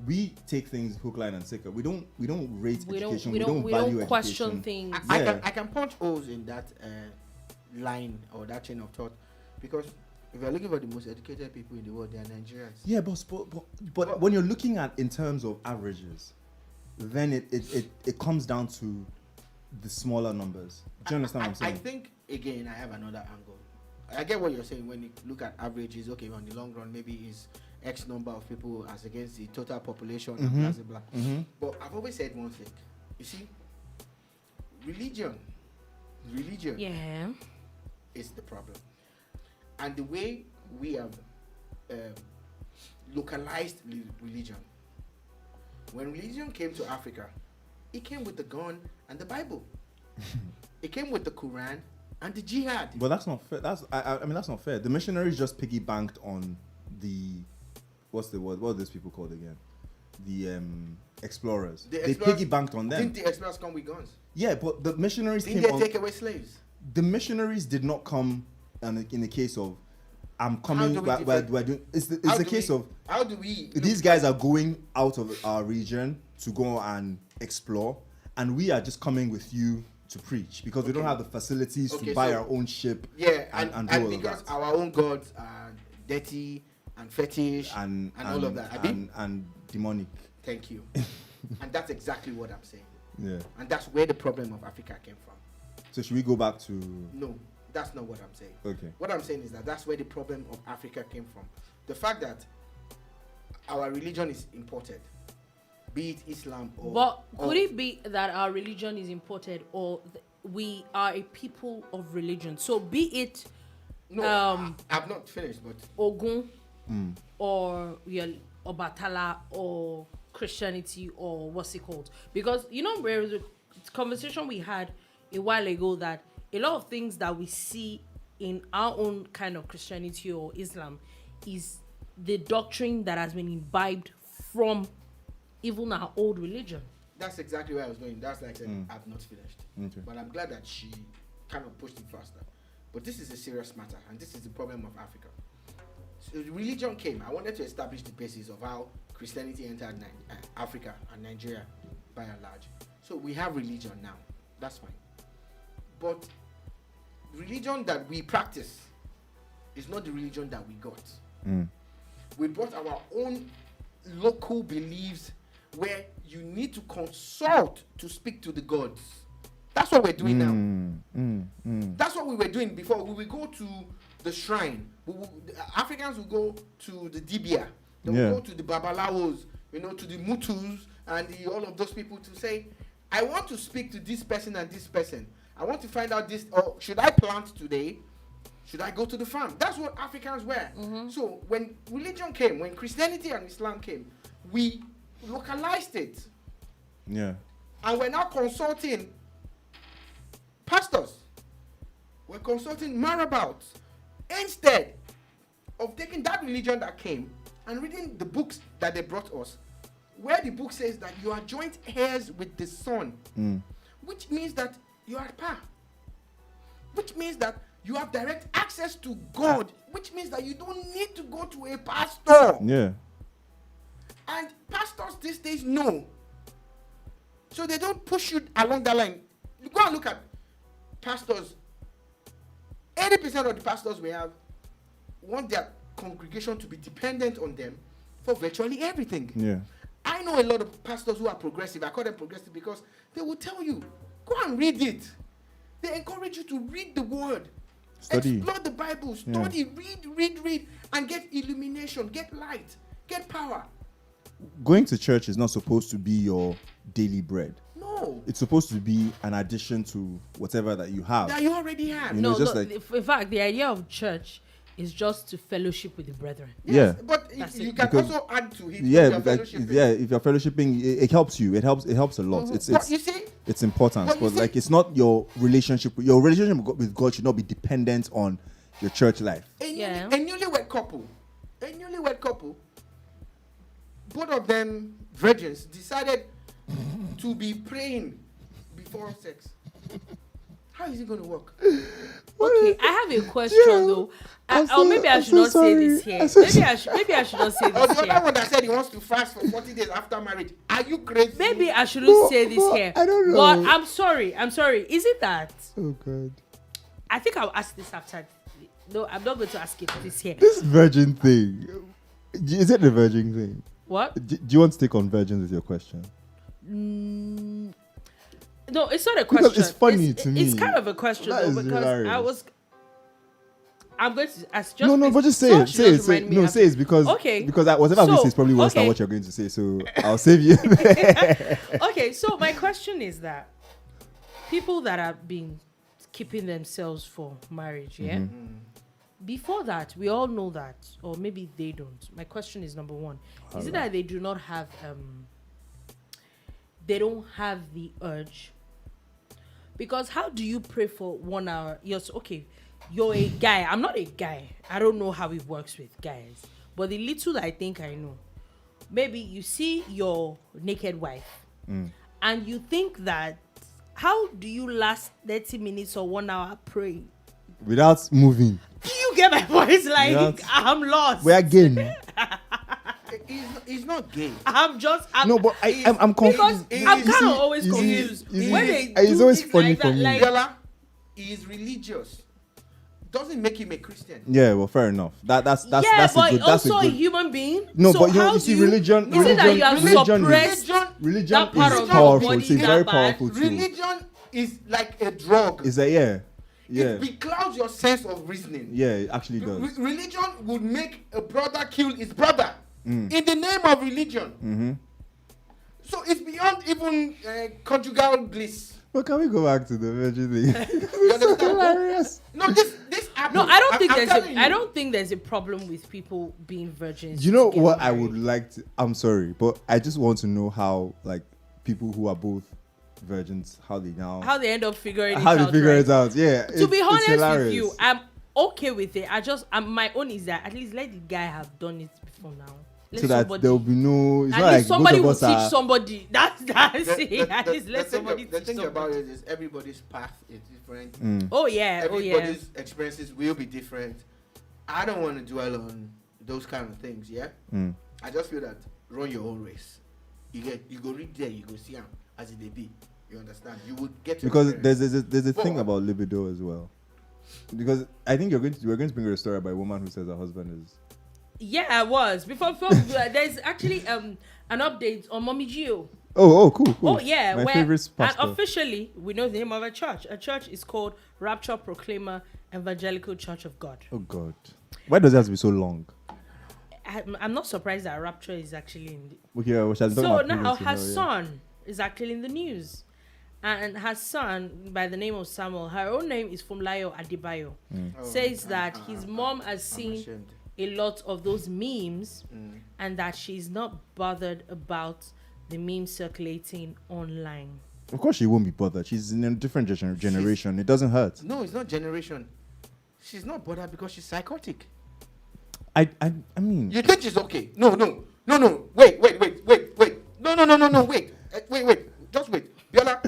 We take things hook, line, and sinker. We don't rate education. We don't value question education. Things. I can punch holes in that line or that chain of thought, because If you're looking for the most educated people in the world, they are Nigerians. Yeah, but when you're looking at in terms of averages, then it comes down to the smaller numbers. Do you understand what I'm saying? I think, again, I have another angle. I get what you're saying when you look at averages. Okay, on the long run, maybe it's X number of people as against the total population, and blah, blah, blah. But I've always said one thing. You see, religion is the problem. And the way we have localized religion. When religion came to Africa, it came with the gun and the Bible. It came with the Quran and the jihad. But that's not fair. I mean, that's not fair. The missionaries just piggybanked on the, what's the word? What are those people called again? The explorers. They piggybanked on them. Didn't the explorers come with guns? Yeah, but the missionaries didn't they take away slaves? The missionaries did not come in the case of, I'm coming. It's the case of, how do we? These guys are going out of our region to go and explore, and we are just coming with you to preach because we don't have the facilities to buy our own ship. Yeah, and because our own gods are dirty and fetish and all of that. And demonic. Thank you. And that's exactly what I'm saying. Yeah. And that's where the problem of Africa came from. So should we go back to? No, that's not what I'm saying. Okay. What I'm saying is that's where the problem of Africa came from. The fact that our religion is imported, be it Islam or... But could it be that our religion is imported, or we are a people of religion? So be it... No, I've not finished, but... Ogun, or Obatala, or Christianity, or what's it called? Because, you know, there was a conversation we had a while ago that a lot of things that we see in our own kind of Christianity or Islam is the doctrine that has been imbibed from even our old religion. That's exactly where I was going. That's like I said, I've not finished. Okay. But I'm glad that she kind of pushed it faster. But this is a serious matter, and this is the problem of Africa. So religion came. I wanted to establish the basis of how Christianity entered Africa and Nigeria by and large. So we have religion now. That's fine. But religion that we practice is not the religion that we got. We brought our own local beliefs where you need to consult to speak to the gods. That's what we're doing now. That's what we were doing before. We will go to the shrine. Africans will go to the Dibia. They will go to the Babalawos, to the Mutus and all of those people to say, I want to speak to this person and this person. I want to find out this, or should I plant today? Should I go to the farm? That's what Africans were. So when religion came, when Christianity and Islam came, we localized it. Yeah. And we're now consulting pastors. We're consulting marabouts. Instead of taking that religion that came and reading the books that they brought us, where the book says that you are joint heirs with the Son, which means that you are par, which means that you have direct access to God, which means that you don't need to go to a pastor. Yeah. And pastors these days know. So they don't push you along that line. You go and look at pastors. 80% of the pastors we have want their congregation to be dependent on them for virtually everything. Yeah. I know a lot of pastors who are progressive. I call them progressive because they will tell you, go and read it. They encourage you to read the word. Study. Explore the Bible. Study, read, and get illumination, get light, get power. Going to church is not supposed to be your daily bread. No. It's supposed to be an addition to whatever that you have. That you already have. In fact, the idea of church is just to fellowship with the brethren. Yes, but you can also add to it. If you're fellowshipping, it helps you. It helps a lot. It's you see, it's important, but like it's not your relationship. Your relationship with God should not be dependent on your church life. A newlywed couple, both of them virgins, decided to be praying before sex. How is it going to work? Okay, I have a question though. Maybe I should not say this here. Maybe I should not say this here. The other one that said he wants to fast for 40 days after marriage. Are you crazy? Maybe I shouldn't say this here. I don't know. But I'm sorry. Is it that? Oh God. I think I'll ask this after No, I'm not going to ask it this here. This virgin thing. Is it the virgin thing? What? Do you want to take on virgins with your question? No, it's not a question. Because it's funny to me. It's kind of a question That though, is because hilarious. I'm going to ask just. No, but just say it. Say it. No, say it because whatever I'm going to say is probably worse than what you're going to say. So I'll save you. Okay, so my question is that people that have been keeping themselves for marriage, yeah. Mm-hmm. Before that, we all know that, or maybe they don't. My question is number one: is it that they do not have they don't have the urge? Because how do you pray for 1 hour? Yes, okay. You're a guy. I'm not a guy. I don't know how it works with guys. But the little I think I know, maybe you see your naked wife and you think that, how do you last 30 minutes or 1 hour praying? Without moving. Do you get my voice? Like, I'm lost. We're again. He's not gay. I'm confused. Because I'm kind of always confused. When they it's always funny like for that, me. like, Bella, he is religious. Doesn't make him a Christian. Yeah, well, fair enough. That's but a good. That's also a good. human being. No, so but how you see, do religion is it that you have religion suppressed religion that part is of your powerful. body It's a that very bad? powerful tool. Religion is like a drug. Is that yeah? It beclouds your sense of reasoning. Yeah, it actually does. Religion would make a brother kill his brother in the name of religion. Mm-hmm. So it's beyond even conjugal bliss. Well, can we go back to the virgin thing? You understand? Hilarious. No, this happens. No, I don't think I don't think there's a problem with people being virgins. You know to get what married. I would like to? I'm sorry, but I just want to know how, like, people who are both virgins, how they end up figuring it out. Yeah. To be honest with you, I'm okay with it. My own is that at least let the guy have done it before now. So that there will be no. It's at not least like somebody both will of us teach are, somebody. That's it. At least let somebody The teach thing about somebody. it is everybody's path is different. Oh yeah. Everybody's experiences will be different. I don't want to dwell on those kind of things. Yeah. I just feel that run your own race. You go read there. You go see them as it they be. You understand? You would get to because experience. there's a thing about libido as well. Because I think we're going to bring a story about a woman who says her husband is. Yeah, I was before there's actually an update on Mommy Gio. Oh, cool. Oh yeah, my favorite pastor. And officially we know the name of a church. A church is called Rapture Proclaimer Evangelical Church of God. Oh God, why does it have to be so long? I'm not surprised that Rapture is actually in the... Okay, so now her son is actually in the news, and her son by the name of Samuel, her own name is Funmilayo Adebayo, says that his mom has seen a lot of those memes and that she's not bothered about the memes circulating online. Of course she won't be bothered. She's in a different generation. It doesn't hurt. No, it's not generation. She's not bothered because she's psychotic. I mean... You think she's okay? No. Wait. No, wait. Just wait. Biola,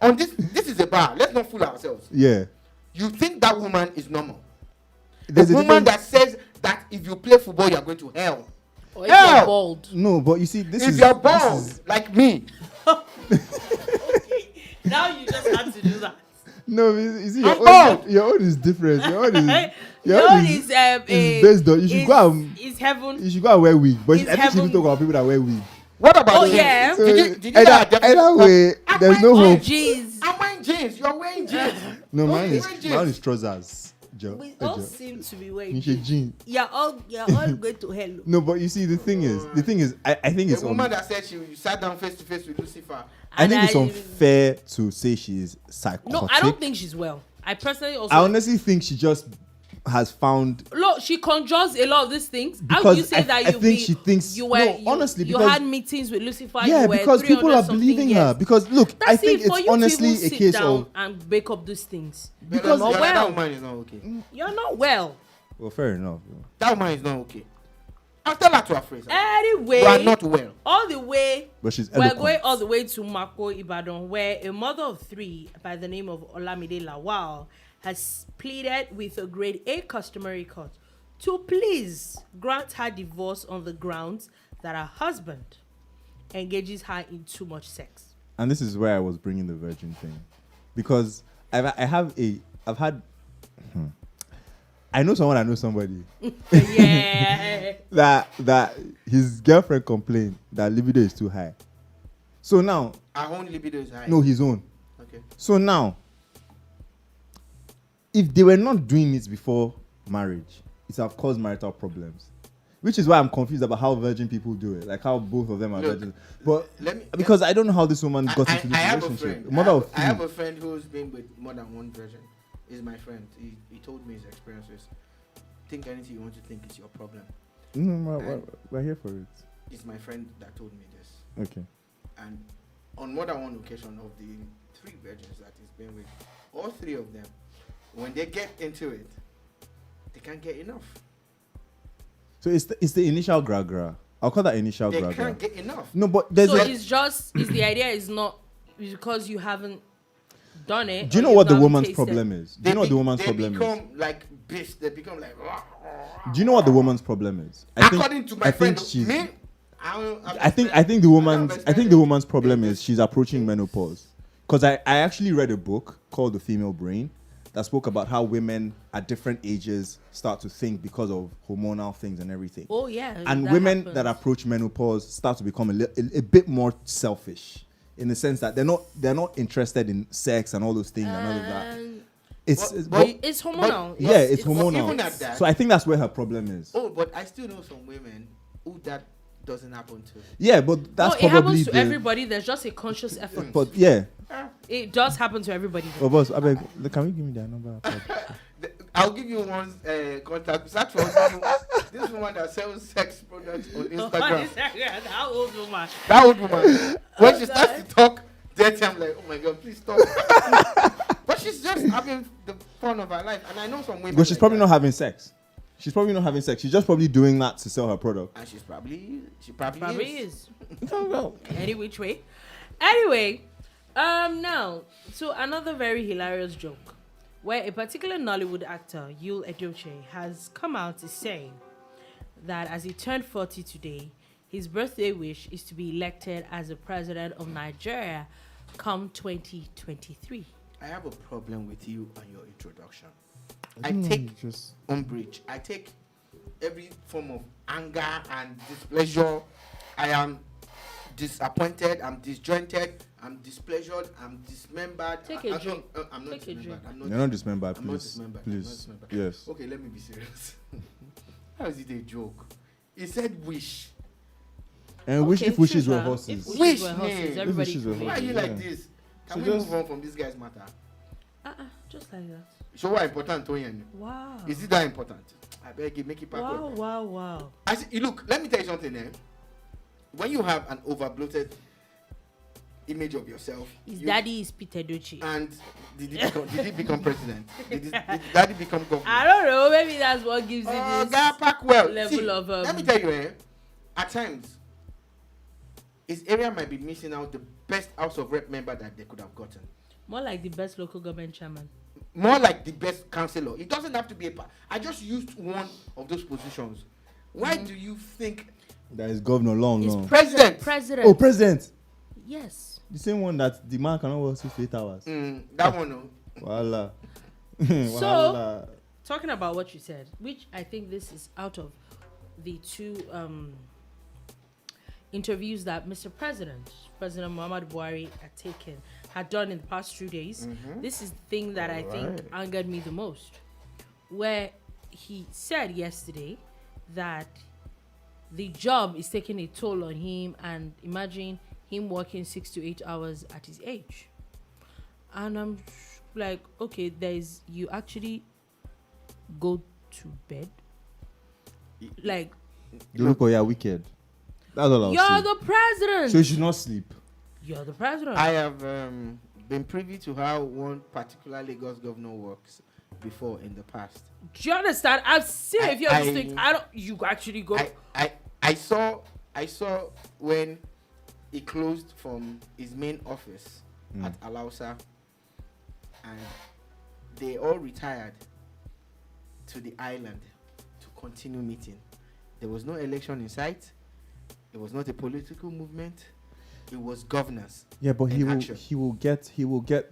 on this is a bar. Let's not fool ourselves. Yeah. You think that woman is normal? There's a woman that says that if you play football, you're going to hell. Or if you're bald. No, but you see, if you're bald, like me. Okay. Now you just have to do that. No, you see, your own is different. Your own is based on. You should go and. It's heaven. You should go and wear wig. But I think you should talk about people that wear wig. What about jeans? Yeah. So did you either way, there's no hope. Jeans. I'm wearing jeans. You're wearing jeans. No, mine is trousers. We all seem to be wearing jeans. You're all going to hell. No, but you see, the thing is, I think it's a woman that said she sat down face to face with Lucifer. I think it's unfair to say she's psychotic. No, I don't think she's well. I personally also. I honestly think she just has found. Look, she conjures a lot of these things. How do you say that I think she thinks you were? No, honestly, you because had meetings with Lucifer. Yeah, because people are believing her. Because look, I think it's honestly a case of and make up these things. Because that woman is not okay. You're not well. Well, fair enough. That woman is not okay. I'll tell her to her phrase. Anyway, you are not well. All the way. But she's we're going all the way to Mako Ibadan, where a mother of 3 by the name of Olamide Lawal has pleaded with a grade A customary court to please grant her divorce on the grounds that her husband engages her in too much sex. And this is where I was bringing the virgin thing, because I've had I know someone. I know somebody. Yeah. that his girlfriend complained that libido is too high. So now, our own libido is high. No, his own. Okay. So now, if they were not doing it before marriage, it would have caused marital problems. Which is why I'm confused about how virgin people do it, like how both of them are virgins. But because I don't know how this woman got into this relationship. I have a friend who's been with more than one virgin. He's my friend. He told me his experiences. Think anything you want to think is your problem. No, we're here for it. It's my friend that told me this. Okay. And on more than one occasion of the 3 virgins that he's been with, all 3 of them, when they get into it, they can't get enough. So it's the initial gra. I'll call that initial gra. They can't get enough. No, but there's the idea is not because you haven't done it. Do you know what the woman's problem is? Do you know what the woman's problem is? They become like beasts. They become like. Do you know what the woman's problem is? According to my friend, I think the woman's problem is she's approaching menopause. Because I actually read a book called The Female Brain that spoke about how women at different ages start to think because of hormonal things and everything. Oh yeah. And women that approach menopause start to become a bit more selfish in the sense that they're not interested in sex and all those things and all of that. It's hormonal. It's hormonal. So I think that's where her problem is. Oh, but I still know some women who that doesn't happen to. Yeah, but that's it probably happens to everybody. There's just a conscious effort. But yeah, it does happen to everybody. Oh, boss, I beg, can we give me that number? I'll give you one contact. Search for this woman that sells sex products on Instagram. That old woman. That old woman. When she starts to talk dirty, I'm like, oh my God, please stop. But she's just having the fun of her life, and I know some women. But she's probably not having sex. She's probably not having sex. She's just probably doing that to sell her product. And she probably is. Any which way. Anyway, now so another very hilarious joke where a particular Nollywood actor, Yul Edochie, has come out to say that as he turned 40 today, his birthday wish is to be elected as the president of Nigeria come 2023. I have a problem with you and your introduction. I take umbrage. I take every form of anger and displeasure. I am disappointed. I'm disjointed. I'm displeasured. I'm dismembered. Take a drink. I'm not dismembered. You're not dismembered, I'm please. not dismembered. Please. I'm not dismembered. Yes. Okay, let me be serious. How is it a joke? He said wish. And if wishes were horses. Wish. Everybody. Why are you like this? Can we move on from this guy's matter? Just like that. So what important to you? Wow. Is it that important? I beg you, make it back. Wow. Look, let me tell you something. When you have an over-bloated image of yourself, his daddy is Peter Edochie. And did he become president? Did daddy become governor? I don't know. Maybe that's what gives you this level of. Let me tell you, at times, his area might be missing out the best House of Rep member that they could have gotten. More like the best local government chairman. More like the best councillor. It doesn't have to be I just used one of those positions. Why do you think that is governor long? President. Oh, president. Yes. The same one that the man cannot work 8 hours. That one, no. Voila. So, talking about what you said, which I think this is out of the 2 interviews that President Muhammadu Buhari had done in the past 2 days. This is the thing that I think angered me the most, where he said yesterday that the job is taking a toll on him, and imagine him working 6 to 8 hours at his age. And I'm like, okay, you actually go to bed, like you look you're wicked. That's all I'll say. You're the president, so you should not sleep. You're the president. I have been privy to how one particular Lagos governor works before in the past. Do you understand? I've seen if you're things. You actually go. I saw when he closed from his main office at Alausa, and they all retired to the island to continue meeting. There was no election in sight. It was not a political movement. it was governance. Yeah, but he will get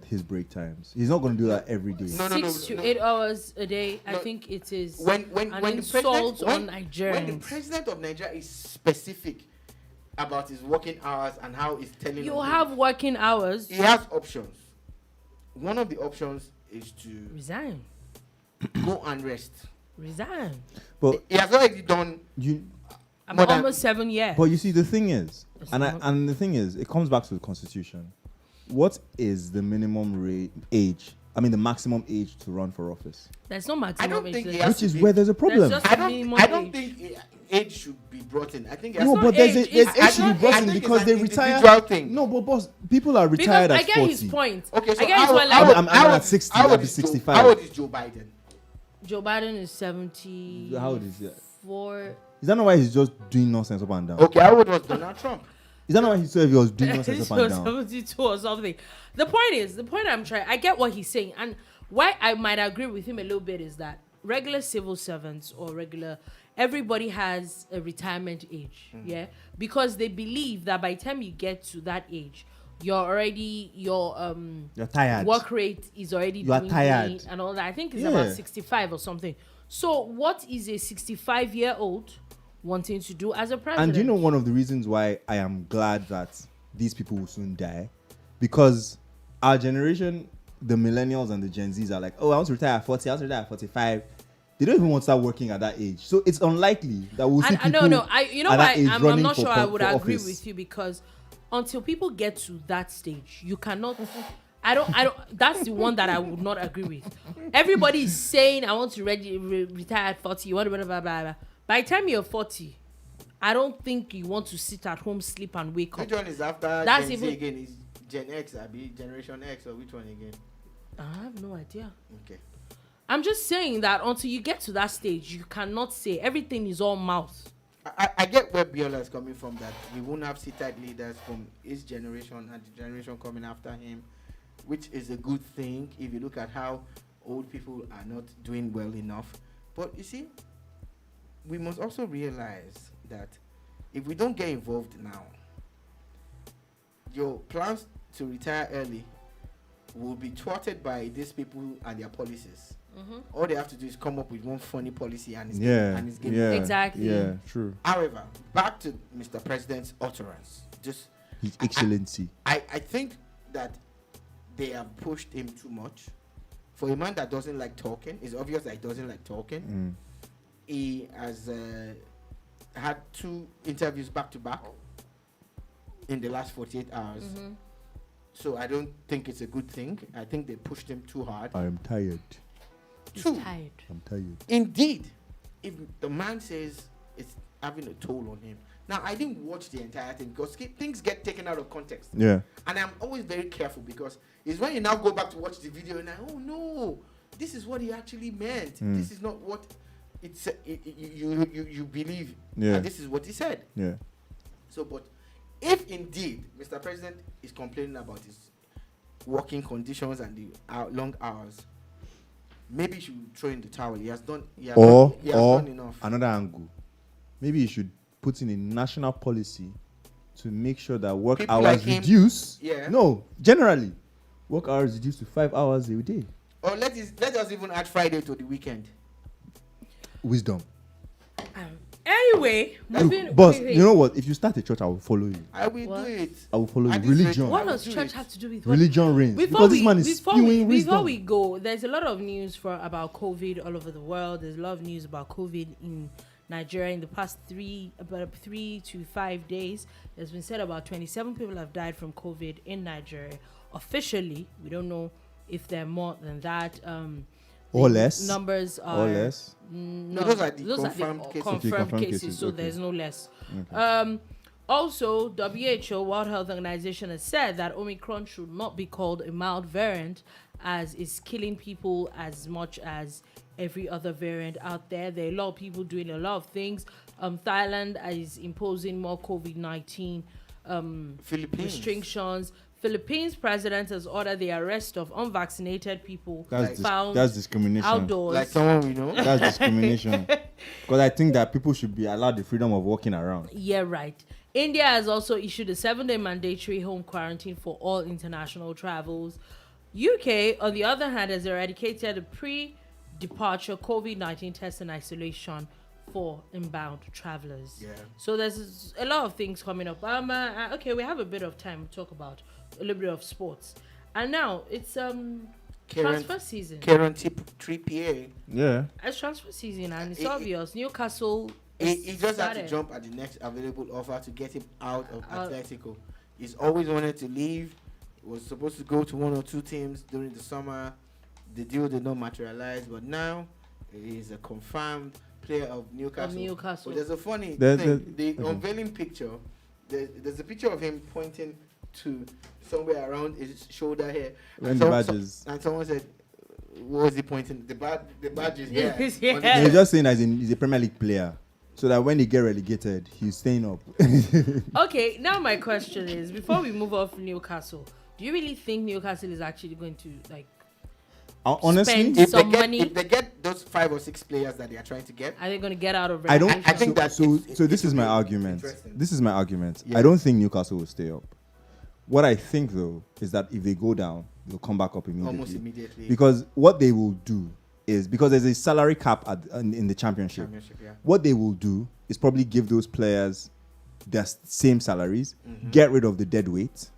his break times. He's not going to do that every day. 6 to 8 hours a day. I think it is when an the insult on Nigerians. When the president of Nigeria is specific about his working hours and how he's telling you have working hours. He has options. One of the options is to resign. Go and rest. Resign. But he has already done. I'm almost 7 years. But you see, the thing is, and the thing is, it comes back to the Constitution. What is the minimum age? I mean, the maximum age to run for office? There's no maximum age. Which is where there's a problem. I don't think age should be brought in. I think there's age should be brought in because they retire. Thing. No, but boss, people are retired at 40. I get his point. Okay, so I'm at 60. I'll be 65. How old is Joe Biden? Joe Biden is 70. How old is he? 4. Is that not why he's just doing nonsense up and down? Okay, how old was Donald Trump? Is that not why he said he was doing nonsense up and down? 72 or something. The point I'm trying, I get what he's saying, and why I might agree with him a little bit is that regular civil servants or everybody has a retirement age, because they believe that by the time you get to that age, you're tired. Work rate is already tired and all that. I think it's about 65 or something. So what is a 65-year-old wanting to do as a president? And do you know one of the reasons why I am glad that these people will soon die? Because our generation, the millennials and the Gen Zs are like, oh, I want to retire at 40, I want to retire at 45. They don't even want to start working at that age. So it's unlikely that we'll see people I'm not sure I would agree with you, because until people get to that stage, you cannot. I don't. That's the one that I would not agree with. Everybody is saying, I want to retire at 40. Blah, blah, blah, blah. By the time you're 40, I don't think you want to sit at home, sleep, and wake up. Which one is after Gen Z again? Is Gen X, Generation X, or which one again? I have no idea. Okay. I'm just saying that until you get to that stage, you cannot say everything is all mouth. I get where Biola is coming from, that we won't have seated leaders from his generation and the generation coming after him, which is a good thing if you look at how old people are not doing well enough. But you see, we must also realize that if we don't get involved now, your plans to retire early will be thwarted by these people and their policies. Mm-hmm. All they have to do is come up with one funny policy and it's game. Exactly. Yeah, true. However, back to Mr. President's utterance. Just His Excellency. I think that they have pushed him too much. For a man that doesn't like talking, it's obvious that he doesn't like talking. He has had 2 interviews back to back in the last 48 hours. Mm-hmm. So I don't think it's a good thing. I think they pushed him too hard. I am tired. Tired. I'm tired. Indeed, if the man says it's having a toll on him. Now, I didn't watch the entire thing because things get taken out of context. Yeah. And I'm always very careful, because it's when you now go back to watch the video and like, oh no, this is what he actually meant. This is not what you believe. Yeah. And this is what he said. Yeah. So, but if indeed Mr. President is complaining about his working conditions and the long hours, maybe he should throw in the towel. He has done enough. Another angle, maybe he should put in a national policy to make sure that work people hours like reduce. Yeah. No, generally, work hours reduce to 5 hours a day. Or let us even add Friday to the weekend. Wisdom. Anyway, boss, you know what? If you start a church, I will follow you. I will do it. I will follow you. Religion. What does church have to do with religion reigns? Because this man is spewing wisdom. Before we go, there's a lot of news about COVID all over the world. There's a lot of news about COVID in Nigeria in the past 3 to 5 days. There's been said about 27 people have died from COVID in Nigeria. Officially, we don't know if there are more than that. Or less. Numbers are... Or less. No, those are the confirmed cases, so okay. there's no less. Okay. Also, WHO, World Health Organization, has said that Omicron should not be called a mild variant, as it's killing people as much as every other variant out there. There are a lot of people doing a lot of things. Thailand is imposing more COVID-19 restrictions. Philippines president has ordered the arrest of unvaccinated people found that's discrimination. Outdoors. Like someone we know. That's discrimination. Because I think that people should be allowed the freedom of walking around. Yeah, right. India has also issued a 7-day mandatory home quarantine for all international travels. UK, on the other hand, has eradicated a pre-departure COVID-19 test and isolation for inbound travelers. Yeah. So there's a lot of things coming up. Okay, we have a bit of time to talk about a little bit of sports. And now it's transfer season. Kieran Trippier. Yeah. It's transfer season, and it's obvious. Newcastle. He just had to jump at the next available offer to get him out of Atletico. He's always wanted to leave. He was supposed to go to one or two teams during the summer. The deal did not materialize, but now he's a confirmed player of Newcastle. But there's a funny thing. The unveiling picture, there's a picture of him pointing to somewhere around his shoulder here. And the badges. And someone said, what was he pointing? The badges here. Yeah. He's just saying as in he's a Premier League player. So that when they get relegated, he's staying up. Okay, now my question is, before we move off Newcastle, do you really think Newcastle is actually going to honestly, spend some money? If they get those 5 or 6 players that they are trying to get, Are they going to get out of relegation? I think that. So this is my argument. This is my argument. Yeah. I don't think Newcastle will stay up. What I think though is that if they go down, they'll come back up immediately. Almost immediately. Because what they will do is, because there's a salary cap in the championship. Yeah. What they will do is probably give those players their same salaries, get rid of the dead weight,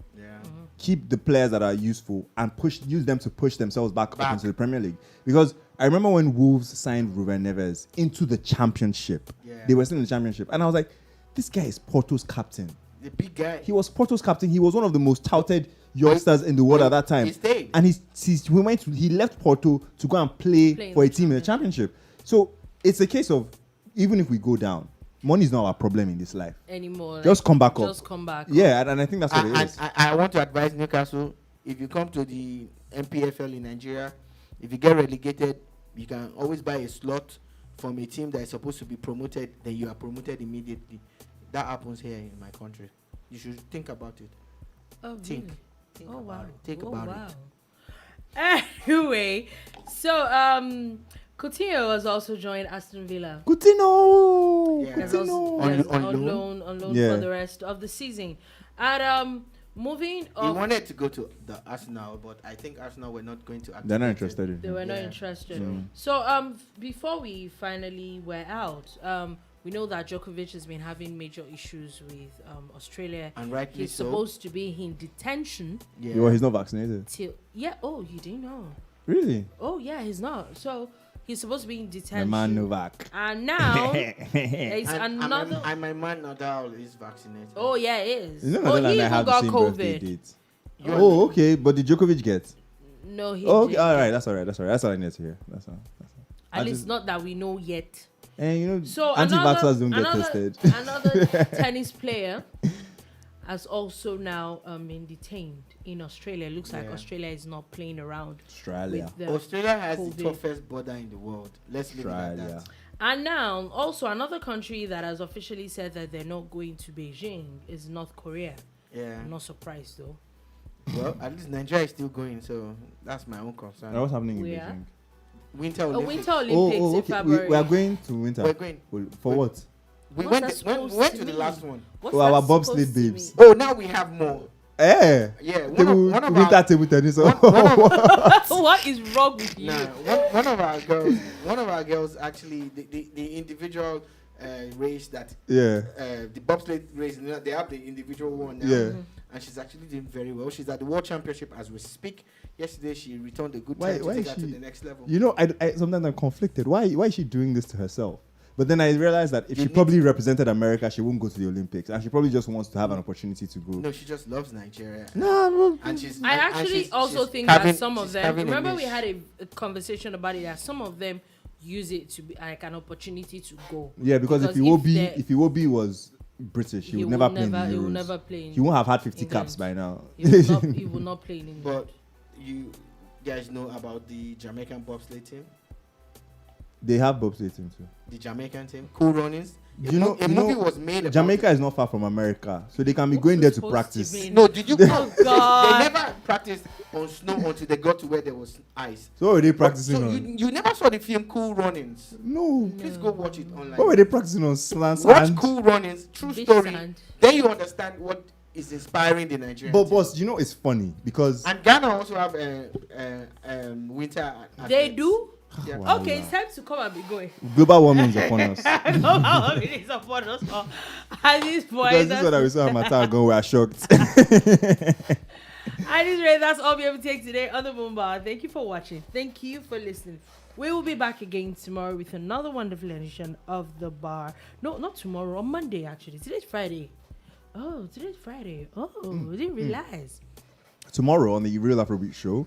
keep the players that are useful, and use them to push themselves back up into the Premier League. Because I remember when Wolves signed Ruben Neves into the championship. Yeah. They were still in the championship, and I was like, this guy is Porto's captain. The big guy. He was Porto's captain. He was one of the most touted youngsters in the world at that time. He stayed. And he left Porto to go and play for a team in the championship. So it's a case of, even if we go down, money is not our problem in this life anymore. Just come back up. Just come back. Yeah, and I think that's what it is. I want to advise Newcastle, if you come to the MPFL in Nigeria, if you get relegated, you can always buy a slot from a team that is supposed to be promoted, then you are promoted immediately. That happens here in my country. You should think about it. Oh, think. Really? Think about it. Think about it. Anyway, so Coutinho has also joined Aston Villa. Coutinho! Yeah. Coutinho! On loan for the rest of the season. And moving on. He wanted to go to the Arsenal, but I think Arsenal were not going to. They're not interested. They were not interested. So before we finally were out, we know that Djokovic has been having major issues with Australia. And rightly he's so. supposed to be in detention. Yeah. Well, he's not vaccinated. Oh, you didn't know? Really? Oh, yeah, he's not. So he's supposed to be in detention. The man Novak. And now there's another. And my man Nadal is vaccinated. Oh, yeah, he is. You know, he even got COVID. Oh, okay. But did Djokovic get? No, he okay, didn't. All right. That's all right. That's all I need to hear. That's all. At least not that we know yet. And you know, so anti-vaxxers don't get tested. Another tennis player has also now been detained in Australia. It looks like Australia is not playing around. Australia has the toughest border in the world. Let's leave it at that. And now, also another country that has officially said that they're not going to Beijing is North Korea. Yeah. I'm not surprised though. Well, at least Nigeria is still going, so that's my own concern. What's happening in Beijing? Winter Olympics. In February. We are going to winter. We're going. For what? We went to the last one. Our bobsled babes. Oh, now we have more. Yeah. One of our table tennis. What is wrong with you? One of our girls actually the individual race that the bobsled race, they have the individual one now. And she's actually doing very well. She's at the World Championship as we speak. Yesterday, she returned a good time to take her to the next level. You know, I sometimes I'm conflicted. Why is she doing this to herself? But then I realized that if she probably represented America, she won't go to the Olympics. And she probably just wants to have an opportunity to go. No, she just loves Nigeria. No, and she's. I actually also think that some of them. Remember, we had a conversation about it. That some of them use it to be like an opportunity to go. Yeah, because if Iwobi was British, he would never play in the Euros. He would never play. He won't have had 50 caps by now. He will not play in England. But you guys know about the Jamaican bobsleigh team? They have bobsleigh team too. The Jamaican team, Cool Runnings. A movie was made about Jamaica is not far from America, so they can be going there to practice. No, did you? Oh God! They never practiced on snow until they got to where there was ice. So what were they practicing So on? you never saw the film Cool Runnings? No. Please go watch it online. What were they practicing on? Slant Watch sand? Cool Runnings, true Beach story. sand. Then you understand what is inspiring the Nigerian. But team. boss, you know it's funny because And Ghana also have winter. They athletes. do. Yeah. Wow. Okay, it's time to come and be going. global warming is upon us. Global warming is upon us all. At this point, Because this is what I was saying. My time ago, we are shocked. at this rate, that's all we have to take today on the Boom Bar. Thank you for watching. Thank you for listening. We will be back again tomorrow with another wonderful edition of the bar. No, not tomorrow. On Monday, actually. Today's Friday. Oh, today's Friday. Oh, I didn't realize. Tomorrow on the Real Afrobeat show,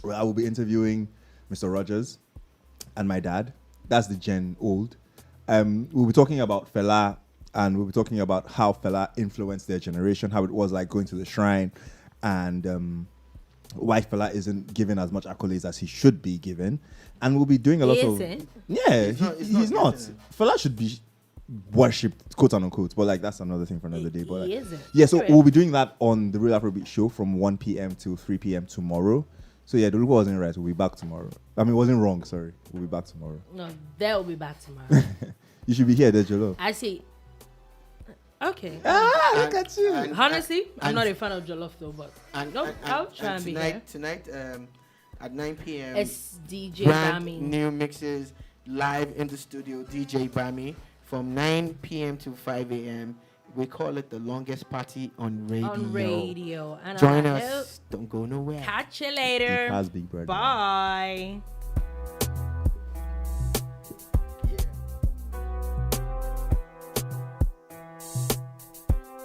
where I will be interviewing Mr. Rogers and my dad. That's the Gen Old. We'll be talking about Fela, and we'll be talking about how Fela influenced their generation, how it was like going to the shrine, and why Fela isn't given as much accolades as he should be given. And we'll be doing a lot of... Yeah, he's not. Fela should be worshipped, quote unquote, but like that's another thing for another day. But like, yeah, so we'll be doing that on the Real Afrobeat show from 1 p.m. to 3 p.m. tomorrow. So yeah, the logo wasn't right. We'll be back tomorrow. I mean, it wasn't wrong. Sorry, we'll be back tomorrow. No, they'll be back tomorrow. You should be here, there's Jollof. I see. Okay. Look at you. Honestly, I'm not a fan of jollof though, but I'll try and be here. Tonight, at 9 p.m. It's DJ brand Bami. new mixes live in the studio. DJ Bami from 9 p.m. to 5 a.m. We call it the longest party on radio. And Join us. Don't go nowhere. Catch you later. Big brother. Bye.